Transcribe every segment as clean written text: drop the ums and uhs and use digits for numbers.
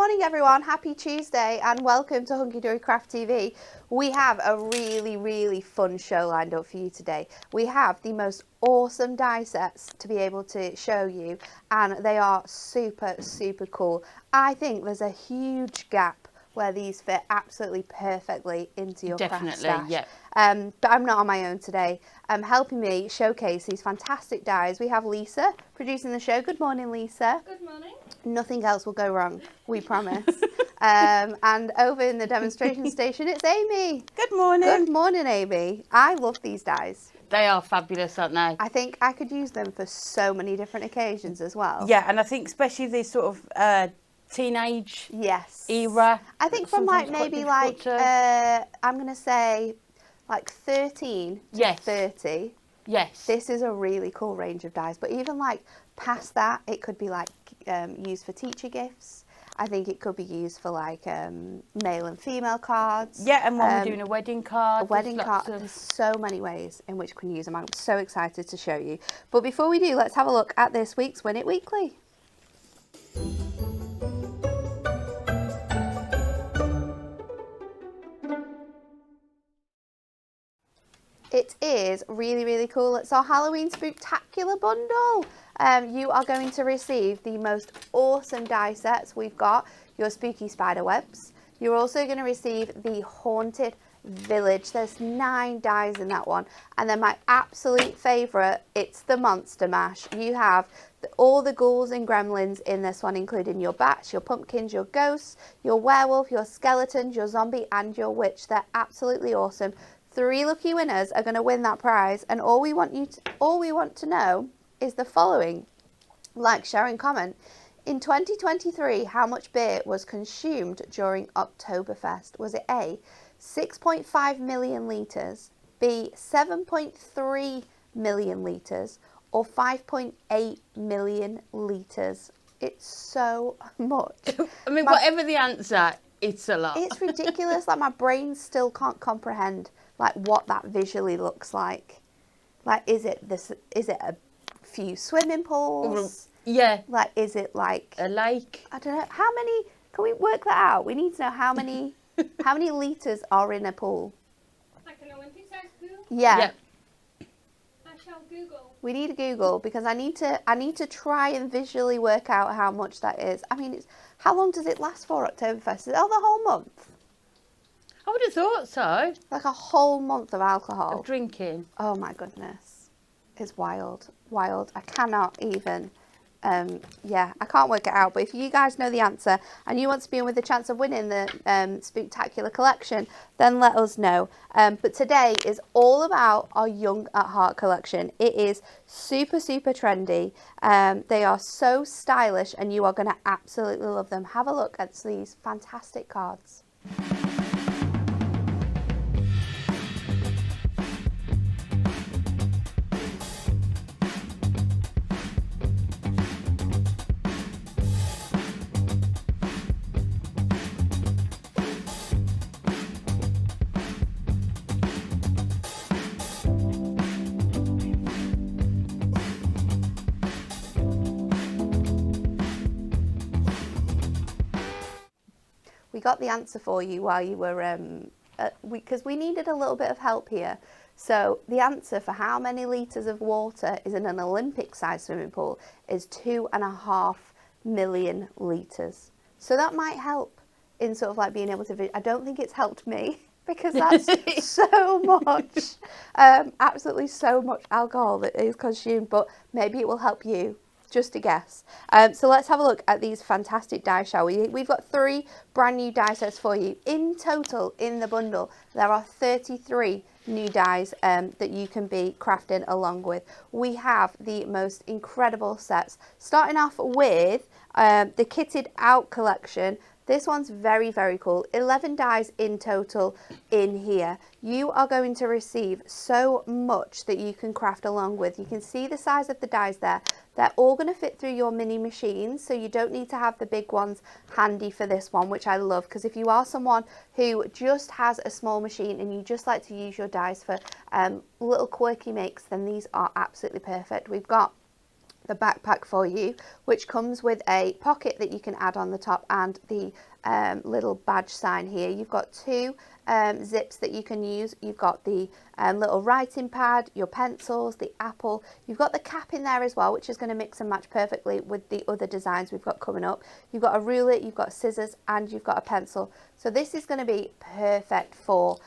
morning everyone, happy Tuesday and welcome to Hunky Dory Craft TV. We have a really fun show lined up for you today. We have the most awesome die sets to be able to show you and they are super cool. I think there's a huge gap where these fit absolutely perfectly into your craft stash. Yeah. But I'm not on my own today. Helping me showcase these fantastic dies, we have Lisa producing the show. Good morning, Lisa. Good morning. Nothing else will go wrong, we promise. And over in the demonstration station, it's Amy. Good morning. Good morning, Amy. I love these dies. They are fabulous, aren't they? I think I could use them for so many different occasions as well. Yeah, and I think especially this sort of teenage era. I think from like maybe like I'm gonna say like 13 to 30. Yes. This is a really cool range of dies, but even like past that, it could be like used for teacher gifts. I think it could be used for like male and female cards. Yeah, and when we're doing a wedding card. A wedding card. There's so many ways in which we can use them. I'm so excited to show you. But before we do, let's have a look at this week's Win It Weekly. It is really cool. It's our Halloween Spooktacular bundle. You are going to receive the most awesome die sets. We've got your spooky spider webs. You're also going to receive the haunted village. There's 9 dies in that one. And then my absolute favourite, it's the monster mash. You have all the ghouls and gremlins in this one, including your bats, your pumpkins, your ghosts, your werewolf, your skeletons, your zombie and your witch. They're absolutely awesome. 3 lucky winners are going to win that prize, and all we want to know is the following: like, share and comment. In 2023, how much beer was consumed during Oktoberfest? Was it A, 6.5 million litres, B, 7.3 million litres, or 5.8 million litres? It's so much. I mean, whatever the answer, it's a lot. It's ridiculous. Like, my brain still can't comprehend like what that visually looks like. Like, is it a few swimming pools? Yeah. Like, is it like a lake? I don't know. How many? Can we work that out? We need to know how many litres are in a pool. Like an Olympic-sized pool? Yeah. I shall Google. We need to Google because I need to try and visually work out how much that is. I mean, how long does it last for, Oktoberfest? The whole month? I would have thought so. Like a whole month of alcohol. Of drinking. Oh my goodness. It's wild. I cannot even, I can't work it out. But if you guys know the answer and you want to be in with a chance of winning the Spooktacular collection, then let us know. But today is all about our Young at Heart collection. It is super trendy. They are so stylish and you are going to absolutely love them. Have a look at these fantastic cards. We got the answer for you while you were, because we needed a little bit of help here. So the answer for how many litres of water is in an Olympic-sized swimming pool is 2.5 million litres. So that might help in sort of like being able to, I don't think it's helped me because that's so much, absolutely so much alcohol that is consumed, but maybe it will help you. Just a guess. So let's have a look at these fantastic dies, shall we? We've got 3 brand new die sets for you. In total, in the bundle, there are 33 new dies that you can be crafting along with. We have the most incredible sets. Starting off with the Kitted Out collection. This one's very cool. 11 dies in total in here. You are going to receive so much that you can craft along with. You can see the size of the dies there. They're all going to fit through your mini machines, so you don't need to have the big ones handy for this one, which I love, because if you are someone who just has a small machine and you just like to use your dies for little quirky makes, then these are absolutely perfect. We've got the backpack for you, which comes with a pocket that you can add on the top and the little badge sign here. You've got two zips that you can use. You've got the little writing pad, your pencils, the apple. You've got the cap in there as well, which is going to mix and match perfectly with the other designs we've got coming up. You've got a ruler, you've got scissors, and you've got a pencil. So this is going to be perfect for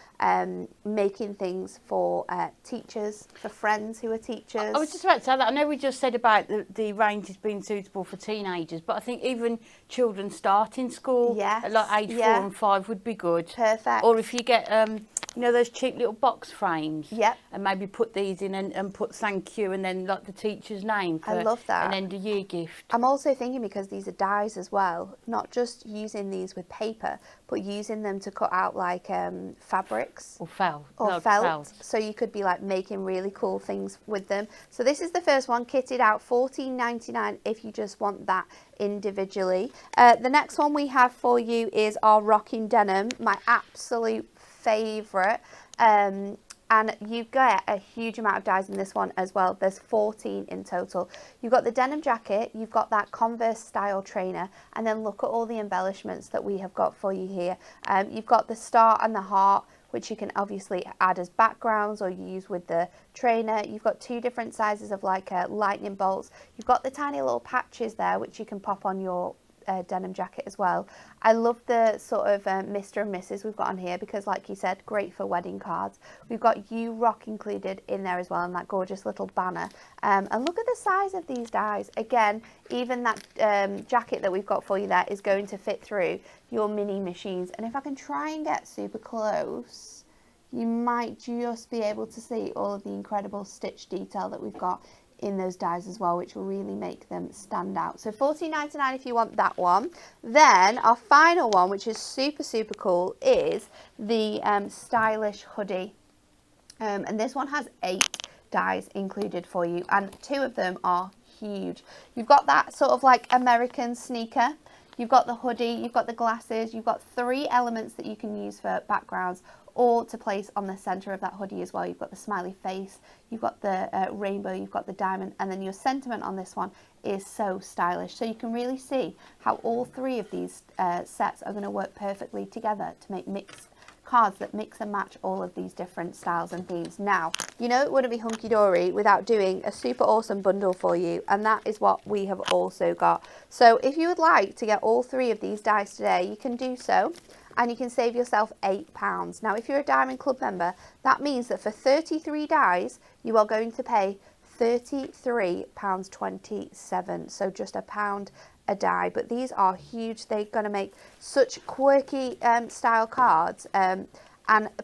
making things for teachers, for friends who are teachers. I was just about to say that. I know we just said about the ranges being suitable for teenagers, but I think even children starting school at like age 4 and 5 would be good. Perfect. Or if you get, you know, those cheap little box frames. Yep. And maybe put these in and put thank you and then like the teacher's name for I love that. an end of year gift. I'm also thinking, because these are dies as well, not just using these with paper, but using them to cut out like fabrics. Or felt. Or felt. So you could be like making really cool things with them. So this is the first one, kitted out, $14.99 if you just want that individually. The next one we have for you is our rockin denim, my absolute favourite. And you get a huge amount of dies in this one as well. There's 14 in total. You've got the denim jacket, you've got that Converse style trainer, and then look at all the embellishments that we have got for you here. You've got the star and the heart, which you can obviously add as backgrounds or use with the trainer. You've got two different sizes of like lightning bolts. You've got the tiny little patches there, which you can pop on your denim jacket as well. I love the sort of Mr. and Mrs. we've got on here, because like you said, great for wedding cards. We've got You Rock included in there as well, and that gorgeous little banner. And look at the size of these dies. Again, even that jacket that we've got for you there is going to fit through your mini machines. And if I can try and get super close, you might just be able to see all of the incredible stitch detail that we've got in those dies as well, which will really make them stand out. So $14.99 if you want that one. Then our final one, which is super, super cool, is the stylish hoodie. And this one has 8 dies included for you, and 2 of them are huge. You've got that sort of like American sneaker. You've got the hoodie, you've got the glasses, you've got 3 elements that you can use for backgrounds, or to place on the center of that hoodie as well. You've got the smiley face, you've got the rainbow, you've got the diamond, and then your sentiment on this one is so stylish. So you can really see how all 3 of these sets are going to work perfectly together to make mixed cards that mix and match all of these different styles and themes. Now, you know it wouldn't be hunky-dory without doing a super awesome bundle for you, and that is what we have also got. So if you would like to get all 3 of these dies today, you can do so, and you can save yourself £8. Now, if you're a Diamond Club member, that means that for 33 dies, you are going to pay £33.27, so just £1 a die. But these are huge. They're going to make such quirky style cards, and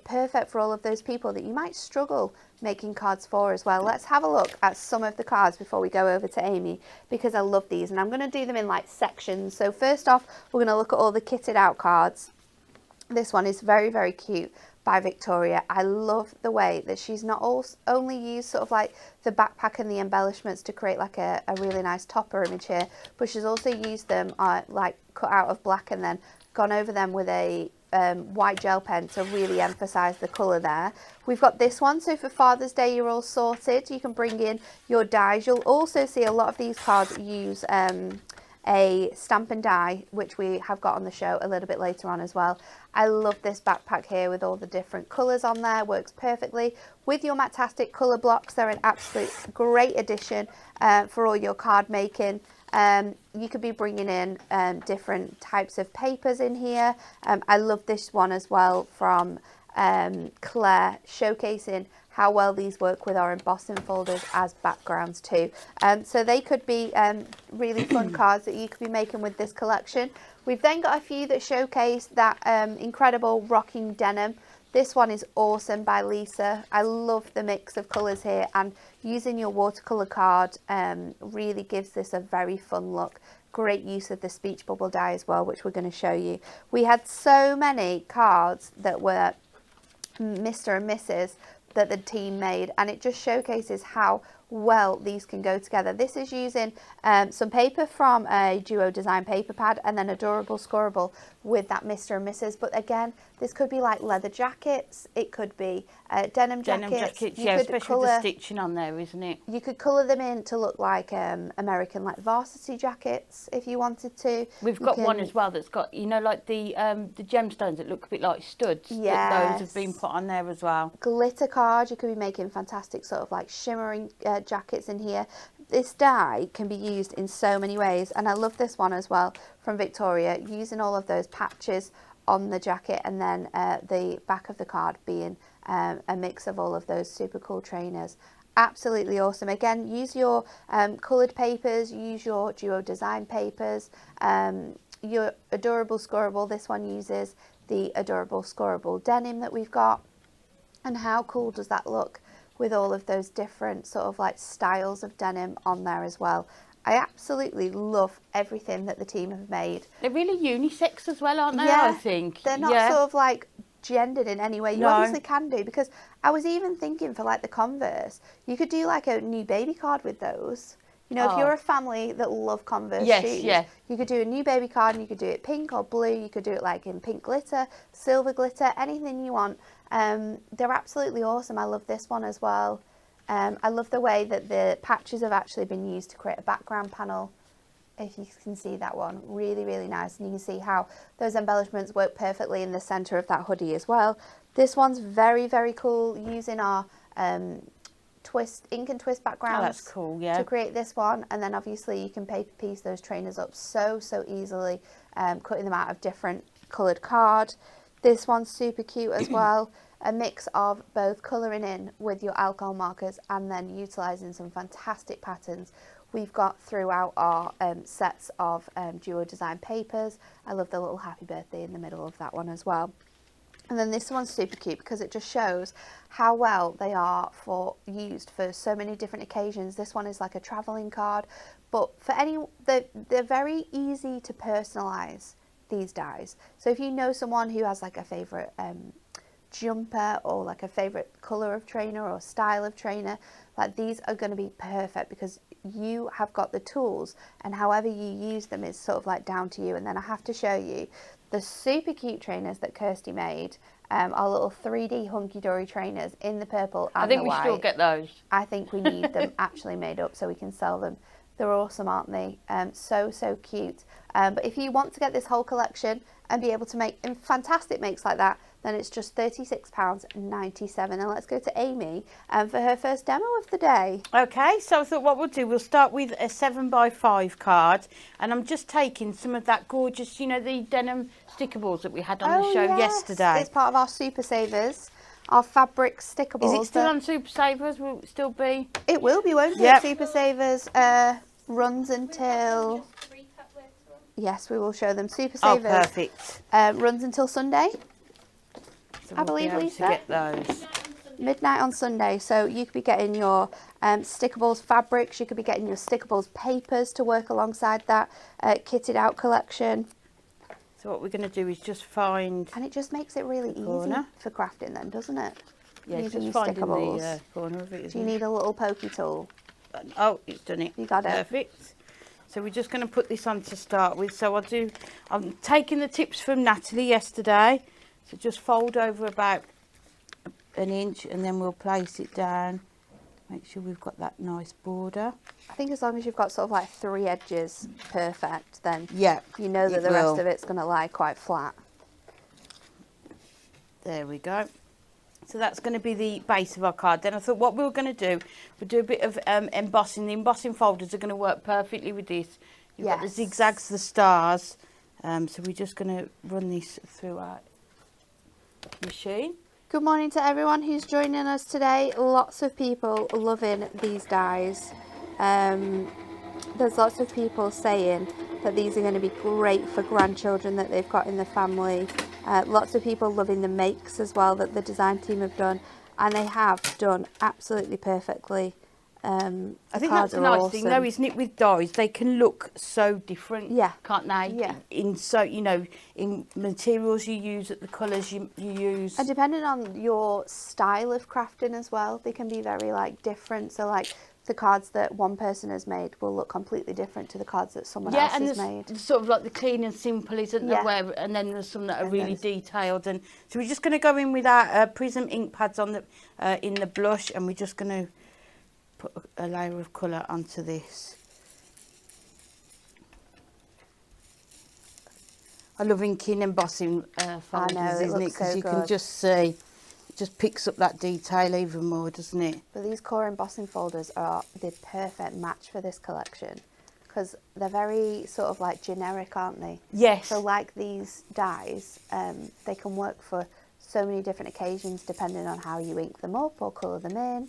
perfect for all of those people that you might struggle making cards for as well. Let's have a look at some of the cards before we go over to Amy, because I love these, and I'm going to do them in like sections. So first off, we're going to look at all the kitted out cards. This one is very, very cute by Victoria. I love the way that she's not only used sort of like the backpack and the embellishments to create like a really nice topper image here, but she's also used them like cut out of black and then gone over them with a white gel pen to really emphasize the color there. We've got this one, so for Father's Day you're all sorted. You can bring in your dies. You'll also see a lot of these cards use a stamp and die, which we have got on the show a little bit later on as well. I love this backpack here with all the different colours on there. Works perfectly with your Matastic colour blocks. They're an absolute great addition for all your card making. You could be bringing in different types of papers in here. I love this one as well from Claire, showcasing how well these work with our embossing folders as backgrounds too. So they could be really fun cards that you could be making with this collection. We've then got a few that showcase that incredible rocking denim. This one is awesome by Lisa. I love the mix of colours here, and using your watercolour card really gives this a very fun look. Great use of the speech bubble die as well, which we're going to show you. We had so many cards that were Mr. and Mrs. that the team made, and it just showcases how well these can go together. This is using some paper from a Duo Design paper pad and then Adorable Scorable with that Mr. and Mrs. But again, this could be like leather jackets, it could be denim jackets. Yeah, especially with the stitching on there, isn't it? You could colour them in to look like American like varsity jackets if you wanted to. We've got one as well that's got, you know, like the gemstones that look a bit like studs. Yes. Those have been put on there as well. Glitter card, you could be making fantastic sort of like shimmering jackets in here. This die can be used in so many ways, and I love this one as well from Victoria, using all of those patches on the jacket and then the back of the card being a mix of all of those super cool trainers. Absolutely awesome. Again, use your coloured papers, use your Duo Design papers, your Adorable Scorable. This one uses the Adorable Scorable denim that we've got. And how cool does that look with all of those different sort of like styles of denim on there as well. I absolutely love everything that the team have made. They're really unisex as well, aren't they? Yeah, I think they're not sort of like gendered in any way. You obviously can do, because I was even thinking for like the Converse, you could do like a new baby card with those. You know, if you're a family that love Converse shoes, you could do a new baby card, and you could do it pink or blue. You could do it like in pink glitter, silver glitter, anything you want. They're absolutely awesome. I love this one as well. I love the way that the patches have actually been used to create a background panel. If you can see that one, really, really nice. And you can see how those embellishments work perfectly in the center of that hoodie as well. This one's very, very cool, using our ink and twist backgrounds. Oh, that's cool, yeah. To create this one. And then obviously you can paper piece those trainers up so easily, cutting them out of different coloured card. This one's super cute as well. A mix of both colouring in with your alcohol markers and then utilising some fantastic patterns we've got throughout our sets of Duo Design papers. I love the little happy birthday in the middle of that one as well. And then this one's super cute because it just shows how well they are used for so many different occasions. This one is like a travelling card, but for they're very easy to personalise, these dies. So if you know someone who has like a favourite jumper or like a favourite colour of trainer or style of trainer, like these are going to be perfect because you have got the tools, and however you use them is sort of like down to you. And then I have to show you the super cute trainers that Kirsty made, our little 3D hunky-dory trainers in the purple and the white. I think we still get those. I think we need them actually made up so we can sell them. They're awesome, aren't they? So cute. But if you want to get this whole collection and be able to make fantastic makes like that, then it's just £36.97. And let's go to Amy for her first demo of the day. Okay, so I thought what we'll do, we'll start with a 7x5 card. And I'm just taking some of that gorgeous, you know, the denim stickables that we had on the show yesterday. It's part of our Super Savers. Our fabric stickables. Is it still on Super Savers? Will it still be? It will be, won't it? Super Savers runs until... Yes, we will show them. Super Savers. Oh, perfect. Runs until Sunday, So I believe, we'll be able Lisa. to get those. Midnight on Sunday. So you could be getting your stickables fabrics. You could be getting your stickables papers to work alongside that kitted out collection. So what we're going to do is just find... And it just makes it really easy for crafting then, doesn't it? Yeah, Using just your finding stickables. the corner of it. Do you need a little pokey tool? Oh, it's done it. You got it. Perfect. So we're just going to put this on to start with. So I'm taking the tips from Natalie yesterday. So just fold over about an inch and then we'll place it down. Make sure we've got that nice border. I think as long as you've got sort of like 3 edges perfect, then you know that the will. rest of it's going to lie quite flat. There we go. So that's going to be the base of our card. Then I thought what we were going to do, we'll do a bit of embossing. The embossing folders are going to work perfectly with this. You've got the zigzags, the stars. So we're just going to run this through our machine. Good morning to everyone who's joining us today. Lots of people loving these dies. There's lots of people saying that these are going to be great for grandchildren that they've got in the family. Lots of people loving the makes as well that the design team have done, and they have done absolutely perfectly. I think that's a nice thing though, isn't it, with dies? They can look so different, can't they? Yeah. In materials you use, the colours you use. And depending on your style of crafting as well, they can be very like different. So like the cards that one person has made will look completely different to the cards that someone else and has there's made. sort of like the clean and simple, isn't there? Yeah. And then there's some that are And really those. detailed. And so we're just going to go in with our Prism ink pads on the in the blush, and we're just going to put a layer of colour onto this. I love inking and embossing folders, it isn't it? looks Because so you can good. just see, it just picks up that detail even more, doesn't it? But these core embossing folders are the perfect match for this collection because they're very sort of like generic, aren't they? Yes. So like these dies, they can work for so many different occasions depending on how you ink them up or colour them in,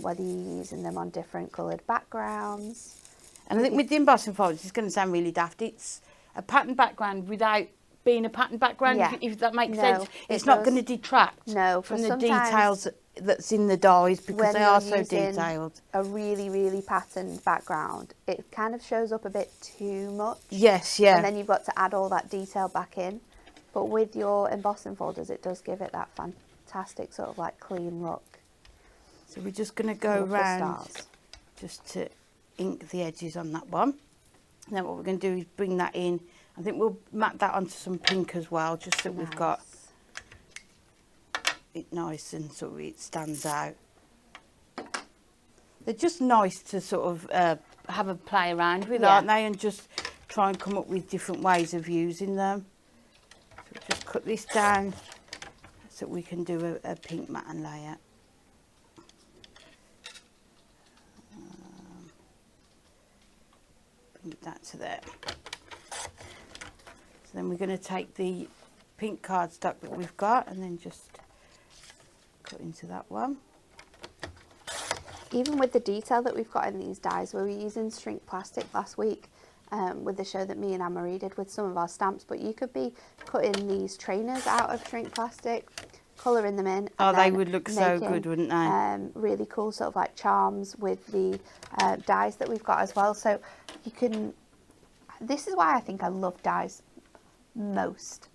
whether you're using them on different coloured backgrounds. And I think with the embossing folders, it's going to sound really daft. It's a pattern background without being a pattern background, Yeah. if that makes No, sense. it It's not does. going to detract No, from for the sometimes details that's in the dies because when they you're are so using detailed. a really, really patterned background, it kind of shows up a bit too much. Yes, yeah. And then you've got to add all that detail back in. But with your embossing folders, it does give it that fantastic sort of like clean look. So we're just going to go Love the round stars. just to ink the edges on that one. And then what we're going to do is bring that in. I think we'll map that onto some pink as well, just so we've got it nice and sort of it stands out. They're just nice to sort of have a play around with, Yeah. aren't they? And just try and come up with different ways of using them. So just cut this down so we can do a pink matte layer. Bring that to there. So then we're going to take the pink cardstock that we've got and then just cut into that one. Even with the detail that we've got in these dies, we were using shrink plastic last week with the show that me and Anne-Marie did with some of our stamps, but you could be cutting these trainers out of shrink plastic, colouring them in. Oh, and they then would look so making, good, wouldn't they? really cool sort of like charms with the dies that we've got as well. So you can, this is why I think I love dies most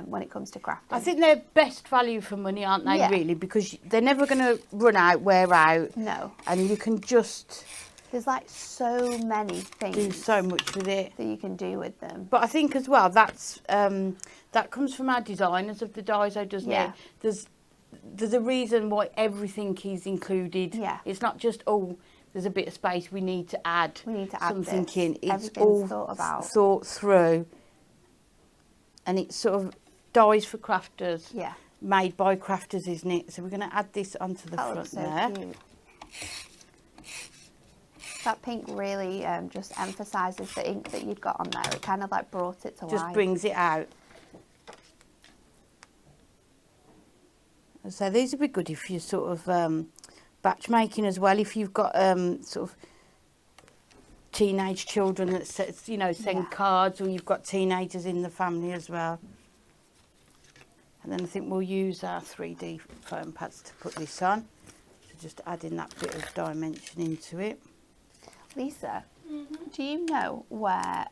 when it comes to crafting. I think they're best value for money, aren't they, Yeah. really? Because they're never going to run out, wear out. No. And you can just There's like so many things do so much with it. that you can do with them. But I think as well, that's that comes from our designers of the dies, doesn't Yeah. it? There's a reason why everything is included. Yeah. It's not just, there's a bit of space we need to add. We need to add something this. in. It's Everything's all thought about. thought through. And it's sort of dies for crafters. Yeah. Made by crafters, isn't it? So we're going to add this onto the That front looks so there. cute. That pink really just emphasises the ink that you'd got on there. It kind of like brought it to life. Just brings it out. So these would be good if you're sort of batch making as well. If you've got sort of teenage children that send Yeah. cards, or you've got teenagers in the family as well. And then I think we'll use our 3D foam pads to put this on. So just adding that bit of dimension into it. Lisa, do you know where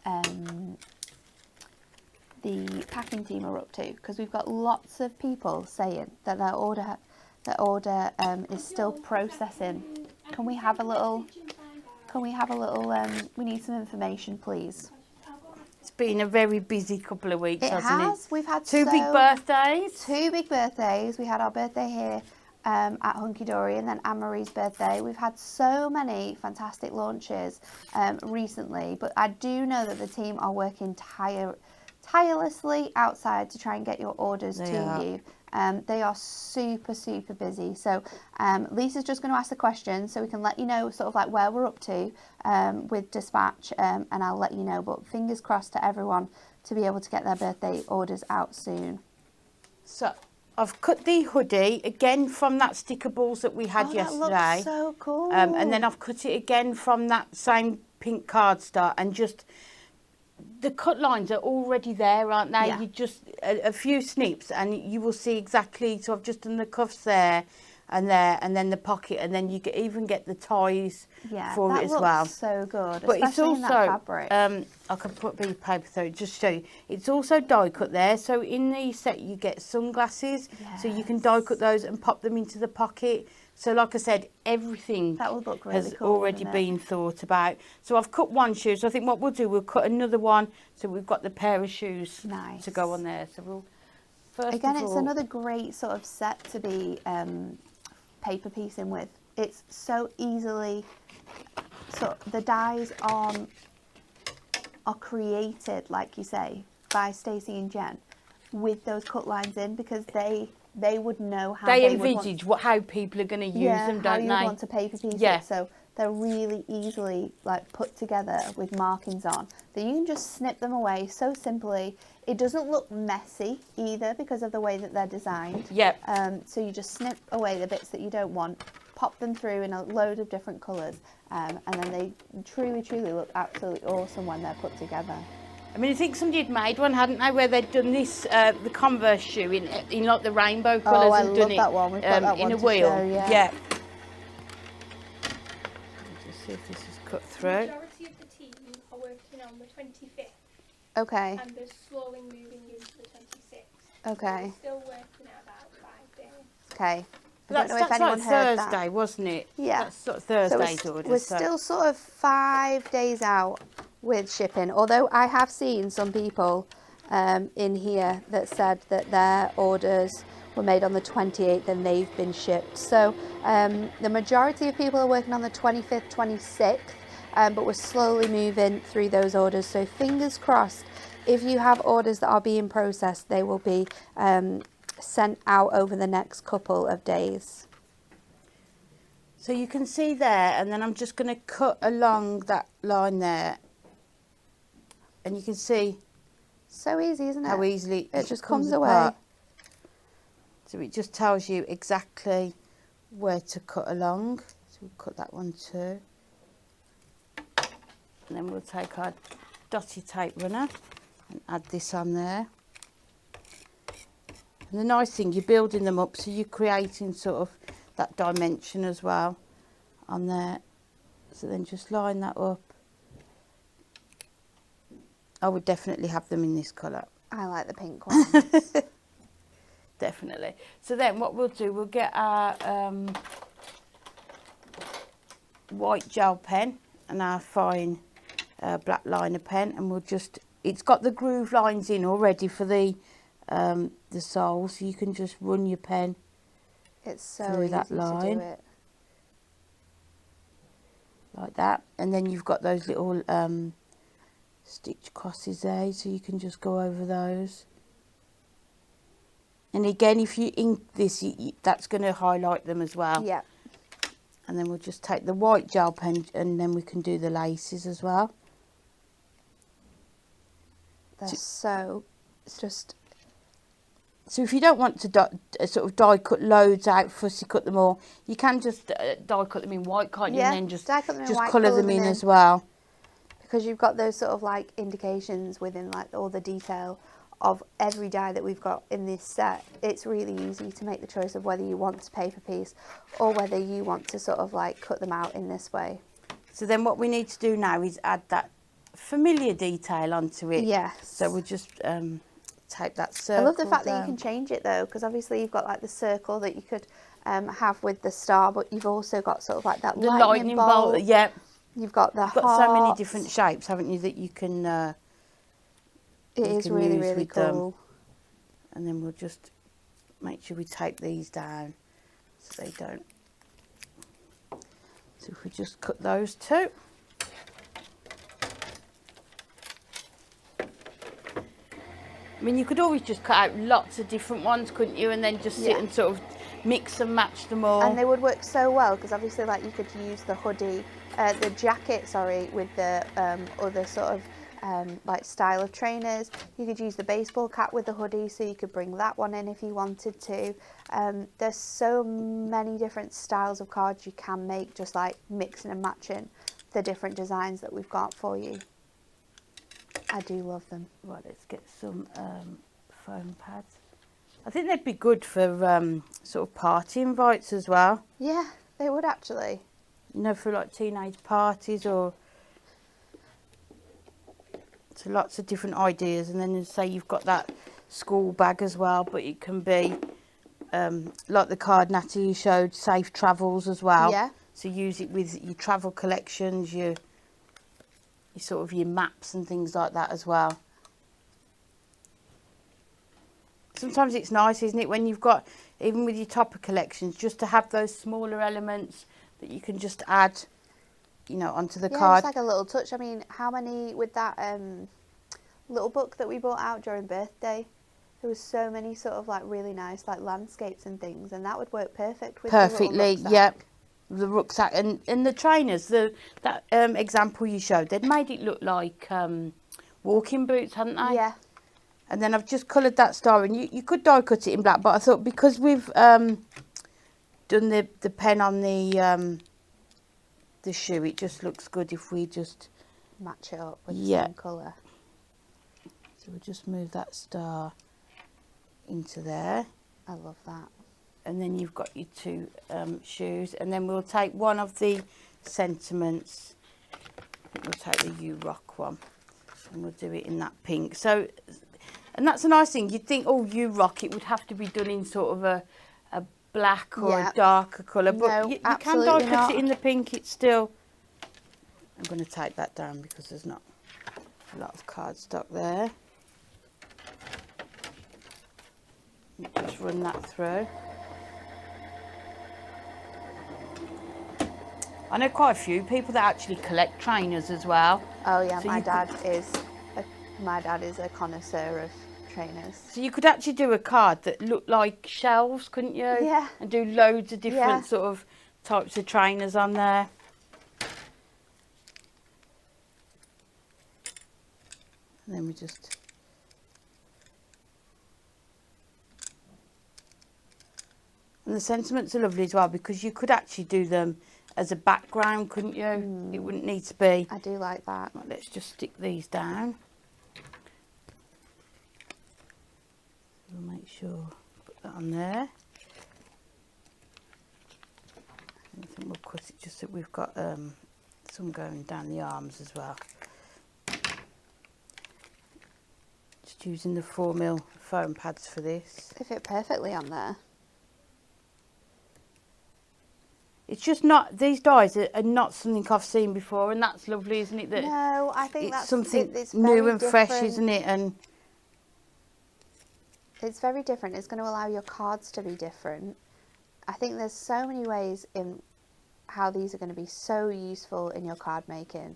the packing team are up to? Because we've got lots of people saying that their order is still processing. Can we have a little? We need some information, please. It's been a very busy couple of weeks, It hasn't has. it? We've had Two big birthdays. 2 big birthdays. We had our birthday here at Hunky Dory, and then Anne-Marie's birthday. We've had so many fantastic launches recently, but I do know that the team are working tirelessly outside to try and get your orders They to are. you. They are super, super busy. So Lisa's just going to ask the question so we can let you know sort of like where we're up to with dispatch, and I'll let you know. But fingers crossed to everyone to be able to get their birthday orders out soon. So I've cut the hoodie again from that sticker balls that we had yesterday. That looks so cool. And then I've cut it again from that same pink cardstock, and just the cut lines are already there, aren't they? Yeah. You just a few snips and you will see exactly. So I've just done the cuffs there and there, and then the pocket, and then you can even get the ties for that it as looks well. so good, But it's especially in that also fabric. I can put the paper through just to show you. It's also die cut there. So in the set you get sunglasses, so you can die cut those and pop them into the pocket. So like I said, everything That would look really has cool, already wouldn't it? been thought about. So I've cut one shoe. So I think what we'll do, we'll cut another one. So we've got the pair of shoes Nice. to go on there. So we'll first Again, of it's all, another great sort of set to be paper piecing with. It's so easily, so the dies are created, like you say, by Stacey and Jen with those cut lines in, because they would know how they would want, envisage how people are going to use them, how don't you they? want to paper piece Yeah. it. So they're really easily like put together with markings on that you can just snip them away so simply. It doesn't look messy either because of the way that they're designed. Yep. So you just snip away the bits that you don't want, pop them through in a load of different colours, and then they truly look absolutely awesome when they're put together. I mean, I think somebody had made one, hadn't they, where they'd done this, the Converse shoe in like the rainbow colours I and love done it that one. We've got that in one a to wheel. show, yeah. Let me just see if this is cut The through. majority of the team are working on the 25th, Okay. and they're slowly moving into the 26th. Okay. We're still working out about 5 days. Okay. I That's, don't know if that's anyone like heard Thursday, that. wasn't it? Yeah. That's sort of So Thursday's orders. we're so. still sort of 5 days out with shipping, although I have seen some people in here that said that their orders were made on the 28th and they've been shipped. So the majority of people are working on the 25th, 26th, but we're slowly moving through those orders. So fingers crossed, if you have orders that are being processed, they will be sent out over the next couple of days. So you can see there, and then I'm just going to cut along that line there. And you can see So easy, isn't it? how easily it just comes apart. away. So it just tells you exactly where to cut along. So we'll cut that one too. And then we'll take our dotty tape runner and add this on there. And the nice thing, you're building them up, so you're creating sort of that dimension as well on there. So then just line that up. I would definitely have them in this colour. I like the pink ones. Definitely. So then what we'll do, we'll get our white gel pen and our fine black liner pen, and we'll just, it's got the groove lines in already for the sole, so you can just run your pen It's so through easy that to line. do it. Like that, and then you've got those little stitch crosses there, so you can just go over those. And again, if you ink this, that's going to highlight them as well. Yeah. And then we'll just take the white gel pen, and then we can do the laces as well. They're so, it's just, So if you don't want to sort of die cut loads out, fussy cut them all, you can just die cut them in white, can't you? Yeah, And then just die cut them in white, colour colour them them in in. as well. because you've got those sort of like indications within like all the detail of every die that we've got in this set. It's really easy to make the choice of whether you want to paper piece or whether you want to sort of like cut them out in this way. So then what we need to do now is add that familiar detail onto it. Yes. So we'll just tape that circle I love the fact that down. you can change it though, because obviously you've got like the circle that you could have with the star, but you've also got sort of like that The lightning bolt. Yeah. You've got the You've got so many hearts. different shapes, haven't you, that you can It you is can really, use really with them. cool. And then we'll just make sure we tape these down so they don't. So if we just cut those two. I mean, you could always just cut out lots of different ones, couldn't you? And then just sit Yeah. and sort of mix and match them all. And they would work so well because obviously like you could use the hoodie, the jacket, sorry, with the other sort of like style of trainers. You could use the baseball cap with the hoodie, so you could bring that one in if you wanted to. There's so many different styles of cards you can make, just like mixing and matching the different designs that we've got for you. I do love them. Right, let's get some foam pads. I think they'd be good for sort of party invites as well. Yeah, they would actually. You know, for like teenage parties or... So lots of different ideas. And then say you've got that school bag as well, but it can be like the card Natalie showed, safe travels as well. Yeah. So use it with your travel collections, your sort of your maps and things like that as well. Sometimes it's nice, isn't it, when you've got, even with your topper collections, just to have those smaller elements that you can just add, you know, onto the Yeah, card. it's like a little touch. I mean, how many with that little book that we brought out during birthday? There was so many sort of like really nice like landscapes and things, and that would work perfect with the little Perfectly, rucksack. yeah. The rucksack and the trainers, that example you showed, they'd made it look like walking boots, hadn't they? Yeah. And then I've just coloured that star, and you could die cut it in black, but I thought because we've done the pen on the shoe, it just looks good if we just Match it up with the Yeah. same colour. So we'll just move that star into there, I love that. and then you've got your two shoes, and then we'll take one of the sentiments. I think we'll take the You Rock one, and we'll do it in that pink. So, and that's a nice thing. You'd think, oh, You Rock, it would have to be done in sort of a black or Yeah. a darker colour, but No, you can absolutely die cut not. it in the pink. It's still. I'm going to take that down because there's not a lot of cardstock there. Just run that through. I know quite a few people that actually collect trainers as well. Oh yeah, So my you dad is a connoisseur of trainers. So you could actually do a card that looked like shelves, couldn't you? Yeah. And do loads of different Yeah. sort of types of trainers on there. And then we just... And the sentiments are lovely as well, because you could actually do them as a background, couldn't you? It wouldn't need to be. I do like that. Right, let's just stick these down. We'll make sure, put that on there. I think we'll cut it just so we've got some going down the arms as well. Just using the 4mm foam pads for this. They fit perfectly on there. It's just not, these dies are not something I've seen before, and that's lovely, isn't it? That No, I think it's that's something it's new very and fresh, different. isn't it? And It's very different. It's going to allow your cards to be different. I think there's so many ways in how these are going to be so useful in your card making.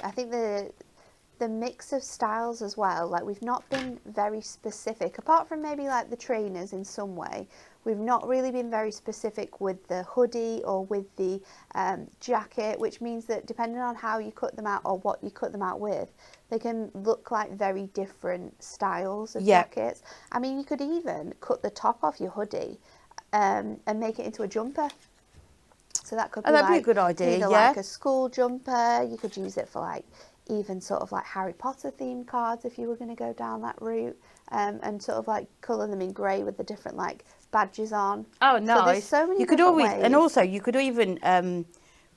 I think the mix of styles as well, like we've not been very specific, apart from maybe like the trainers in some way, we've not really been very specific with the hoodie or with the jacket, which means that depending on how you cut them out or what you cut them out with, they can look like very different styles of jackets. I mean, you could even cut the top off your hoodie and make it into a jumper. So that could be that'd like be a good idea, either yeah. like a school jumper. You could use it for like even sort of like Harry Potter themed cards if you were going to go down that route, and sort of like colour them in grey with the different like badges on. oh, So nice. there's so many you could different always, ways. and also you could even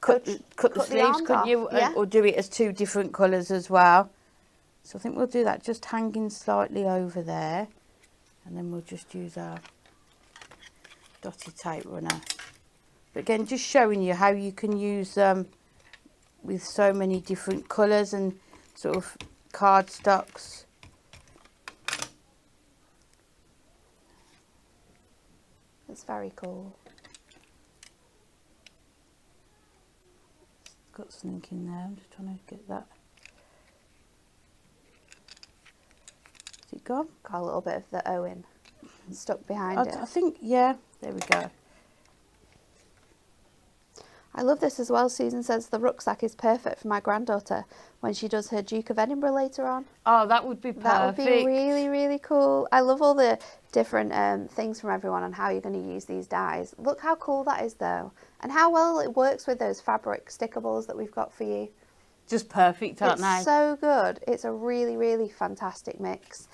cut the cut the sleeves, arms couldn't off, you? yeah. Or do it as two different colours as well. So I think we'll do that, just hanging slightly over there, and then we'll just use our dotted tape runner. But again, just showing you how you can use them with so many different colours and sort of cardstocks. It's very cool. It's got something in there, I'm just trying to get that. Is it gone? Got a little bit of the Owen stuck behind it. I think, yeah, there we go. I love this as well. Susan says the rucksack is perfect for my granddaughter when she does her Duke of Edinburgh later on. Oh, that would be perfect. That would be really, really cool. I love all the different things from everyone on how you're going to use these dies. Look how cool that is though, and how well it works with those fabric stickables that we've got for you. just perfect, aren't they? It's so good. It's a really, really fantastic mix.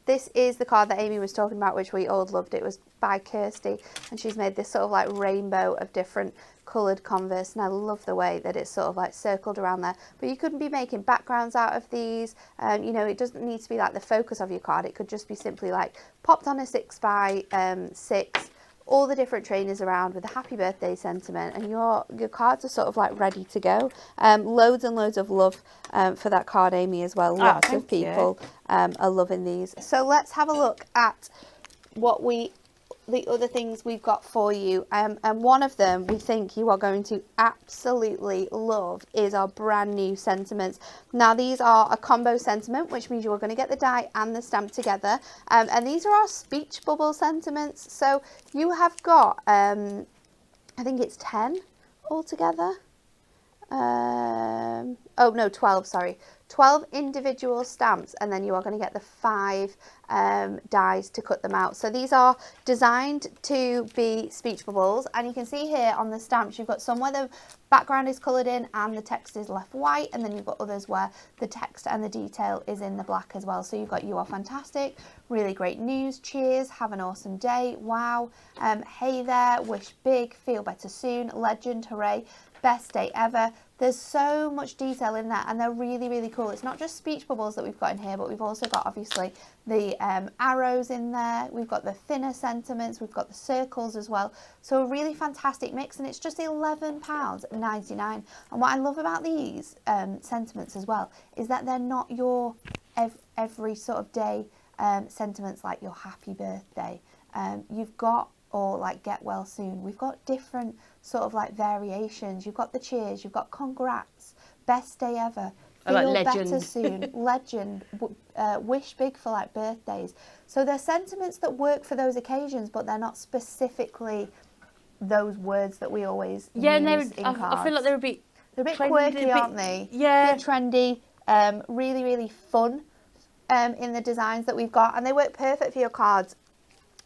This is the card that Amy was talking about, which we all loved. It was by Kirsty, and she's made this sort of like rainbow of different coloured Converse, and I love the way that it's sort of like circled around there. But you couldn't be making backgrounds out of these. You know, it doesn't need to be like the focus of your card. It could just be simply like popped on a 6x6, all the different trainers around with a happy birthday sentiment, and your cards are sort of like ready to go. Loads and loads of love for that card, Amy, as well. Lots of people are loving these. So let's have a look at the other things we've got for you, and one of them we think you are going to absolutely love is our brand new sentiments. Now these are a combo sentiment, which means you are going to get the die and the stamp together, and these are our speech bubble sentiments. So you have got I think it's 10 altogether. Oh no, 12, sorry. 12 individual stamps, and then you are going to get the 5 dies to cut them out. So these are designed to be speech bubbles, and you can see here on the stamps you've got some where the background is coloured in and the text is left white, and then you've got others where the text and the detail is in the black as well. So you've got "You are fantastic," "Really great news," "Cheers," "Have an awesome day," "Wow," "Hey there," "Wish big," "Feel better soon," "Legend," "Hooray," "Best day ever." There's so much detail in there, and they're really, really cool. It's not just speech bubbles that we've got in here, but we've also got obviously the arrows in there. We've got the thinner sentiments. We've got the circles as well. So a really fantastic mix, and it's just £11.99. And what I love about these sentiments as well is that they're not your every sort of day sentiments like your happy birthday. You've got, or like get well soon. We've got different sort of like variations. You've got the cheers, you've got congrats, best day ever, feel better soon, legend, wish big for like birthdays. So they're sentiments that work for those occasions, but they're not specifically those words that we always use in cards. I feel like they're a bit trendy, quirky, aren't they? Yeah. A bit trendy, really, really fun in the designs that we've got, and they work perfect for your cards.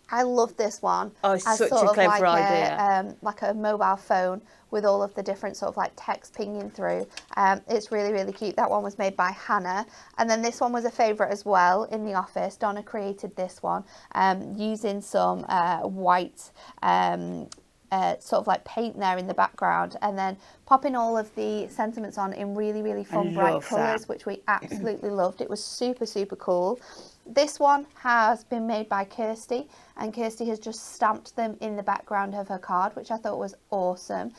I love this one. Oh, it's as such sort a clever of like idea. like a mobile phone with all of the different sort of like text pinging through. It's really, really cute. That one was made by Hannah. And then this one was a favourite as well in the office. Donna created this one using some white sort of like paint there in the background, and then popping all of the sentiments on in really, really fun bright colours, which we absolutely loved. It was super, super cool. This one has been made by Kirsty, and Kirsty has just stamped them in the background of her card, which I thought was awesome.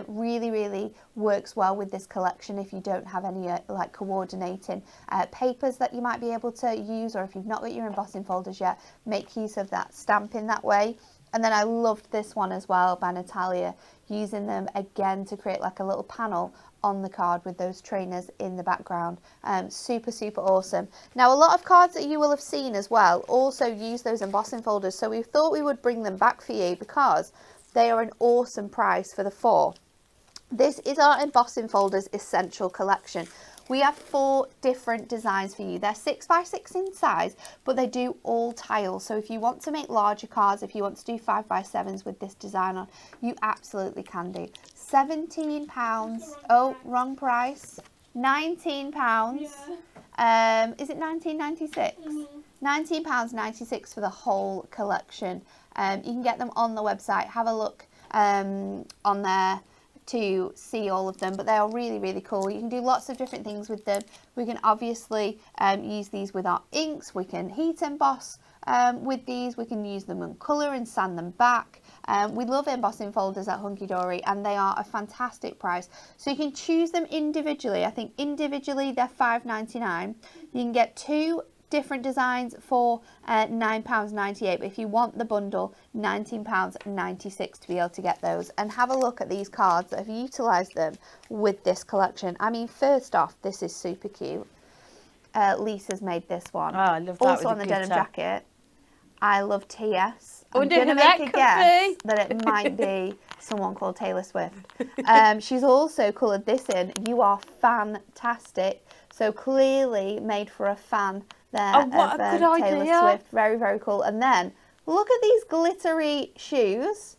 Really, really works well with this collection if you don't have any like coordinating papers that you might be able to use, or if you've not got your embossing folders yet, make use of that stamping that way. And then I loved this one as well by Natalia, using them again to create like a little panel on the card with those trainers in the background. Super, super awesome. Now, a lot of cards that you will have seen as well also use those embossing folders, so we thought we would bring them back for you because they are an awesome price for the 4. This is our embossing folders essential collection. We have 4 different designs for you. They're 6x6 in size, but they do all tiles. So if you want to make larger cards, if you want to do 5x7s with this design on, you absolutely can do. £17. Oh, wrong price. £19. Yeah. Is it £19.96? Mm-hmm. £19.96 for the whole collection. You can get them on the website. Have a look on there to see all of them, but they are really, really cool. You can do lots of different things with them. We can obviously use these with our inks. We can heat emboss with these. We can use them in colour and sand them back. We love embossing folders at Hunky Dory, and they are a fantastic price. So you can choose them individually. I think individually they're £5.99. You can get 2 different designs for £9.98, but if you want the bundle, £19.96 to be able to get those. And have a look at these cards that have utilised them with this collection. I mean, first off, this is super cute. Lisa's made this one. Oh, I love that. Also on the denim jacket. I love TS. I'm going to make a guess that it might be someone called Taylor Swift. She's also coloured this in. You are fantastic. So clearly made for a fan there of Taylor Swift. Very, very cool. And then look at these glittery shoes.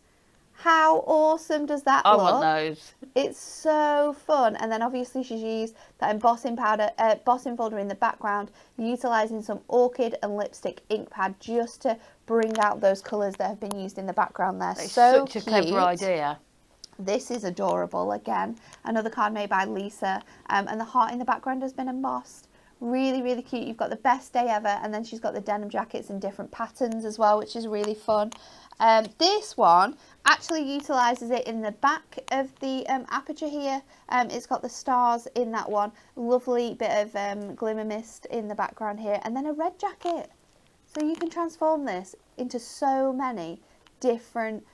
How awesome does that I look? want those. It's so fun. And then obviously she's used that embossing powder, embossing folder in the background, utilising some orchid and lipstick ink pad just to bring out those colours that have been used in the background there. It's so such a cute. clever idea. This is adorable. Again, another card made by Lisa, and the heart in the background has been embossed. Really, really cute. You've got the best day ever, and then she's got the denim jackets in different patterns as well, which is really fun. This one actually utilises it in the back of the aperture here. It's got the stars in that one. Lovely bit of glimmer mist in the background here, and then a red jacket. So you can transform this into so many different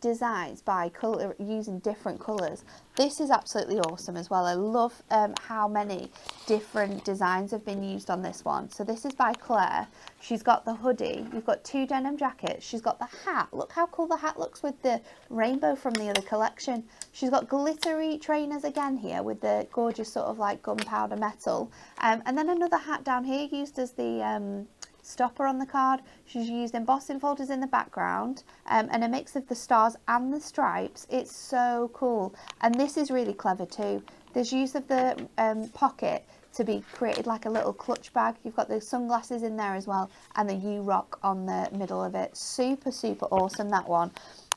designs by colour, using different colours. This is absolutely awesome as well. I love how many different designs have been used on this one. So this is by Claire. She's got the hoodie, you've got 2 denim jackets, she's got the hat. Look how cool the hat looks with the rainbow from the other collection. She's got glittery trainers again here with the gorgeous sort of like gunpowder metal, and then another hat down here used as the stopper on the card. She's used embossing folders in the background, and a mix of the stars and the stripes. It's so cool, and this is really clever too. There's use of the pocket to be created like a little clutch bag. You've got the sunglasses in there as well, and the U-Rock on the middle of it. Super, super awesome, that one.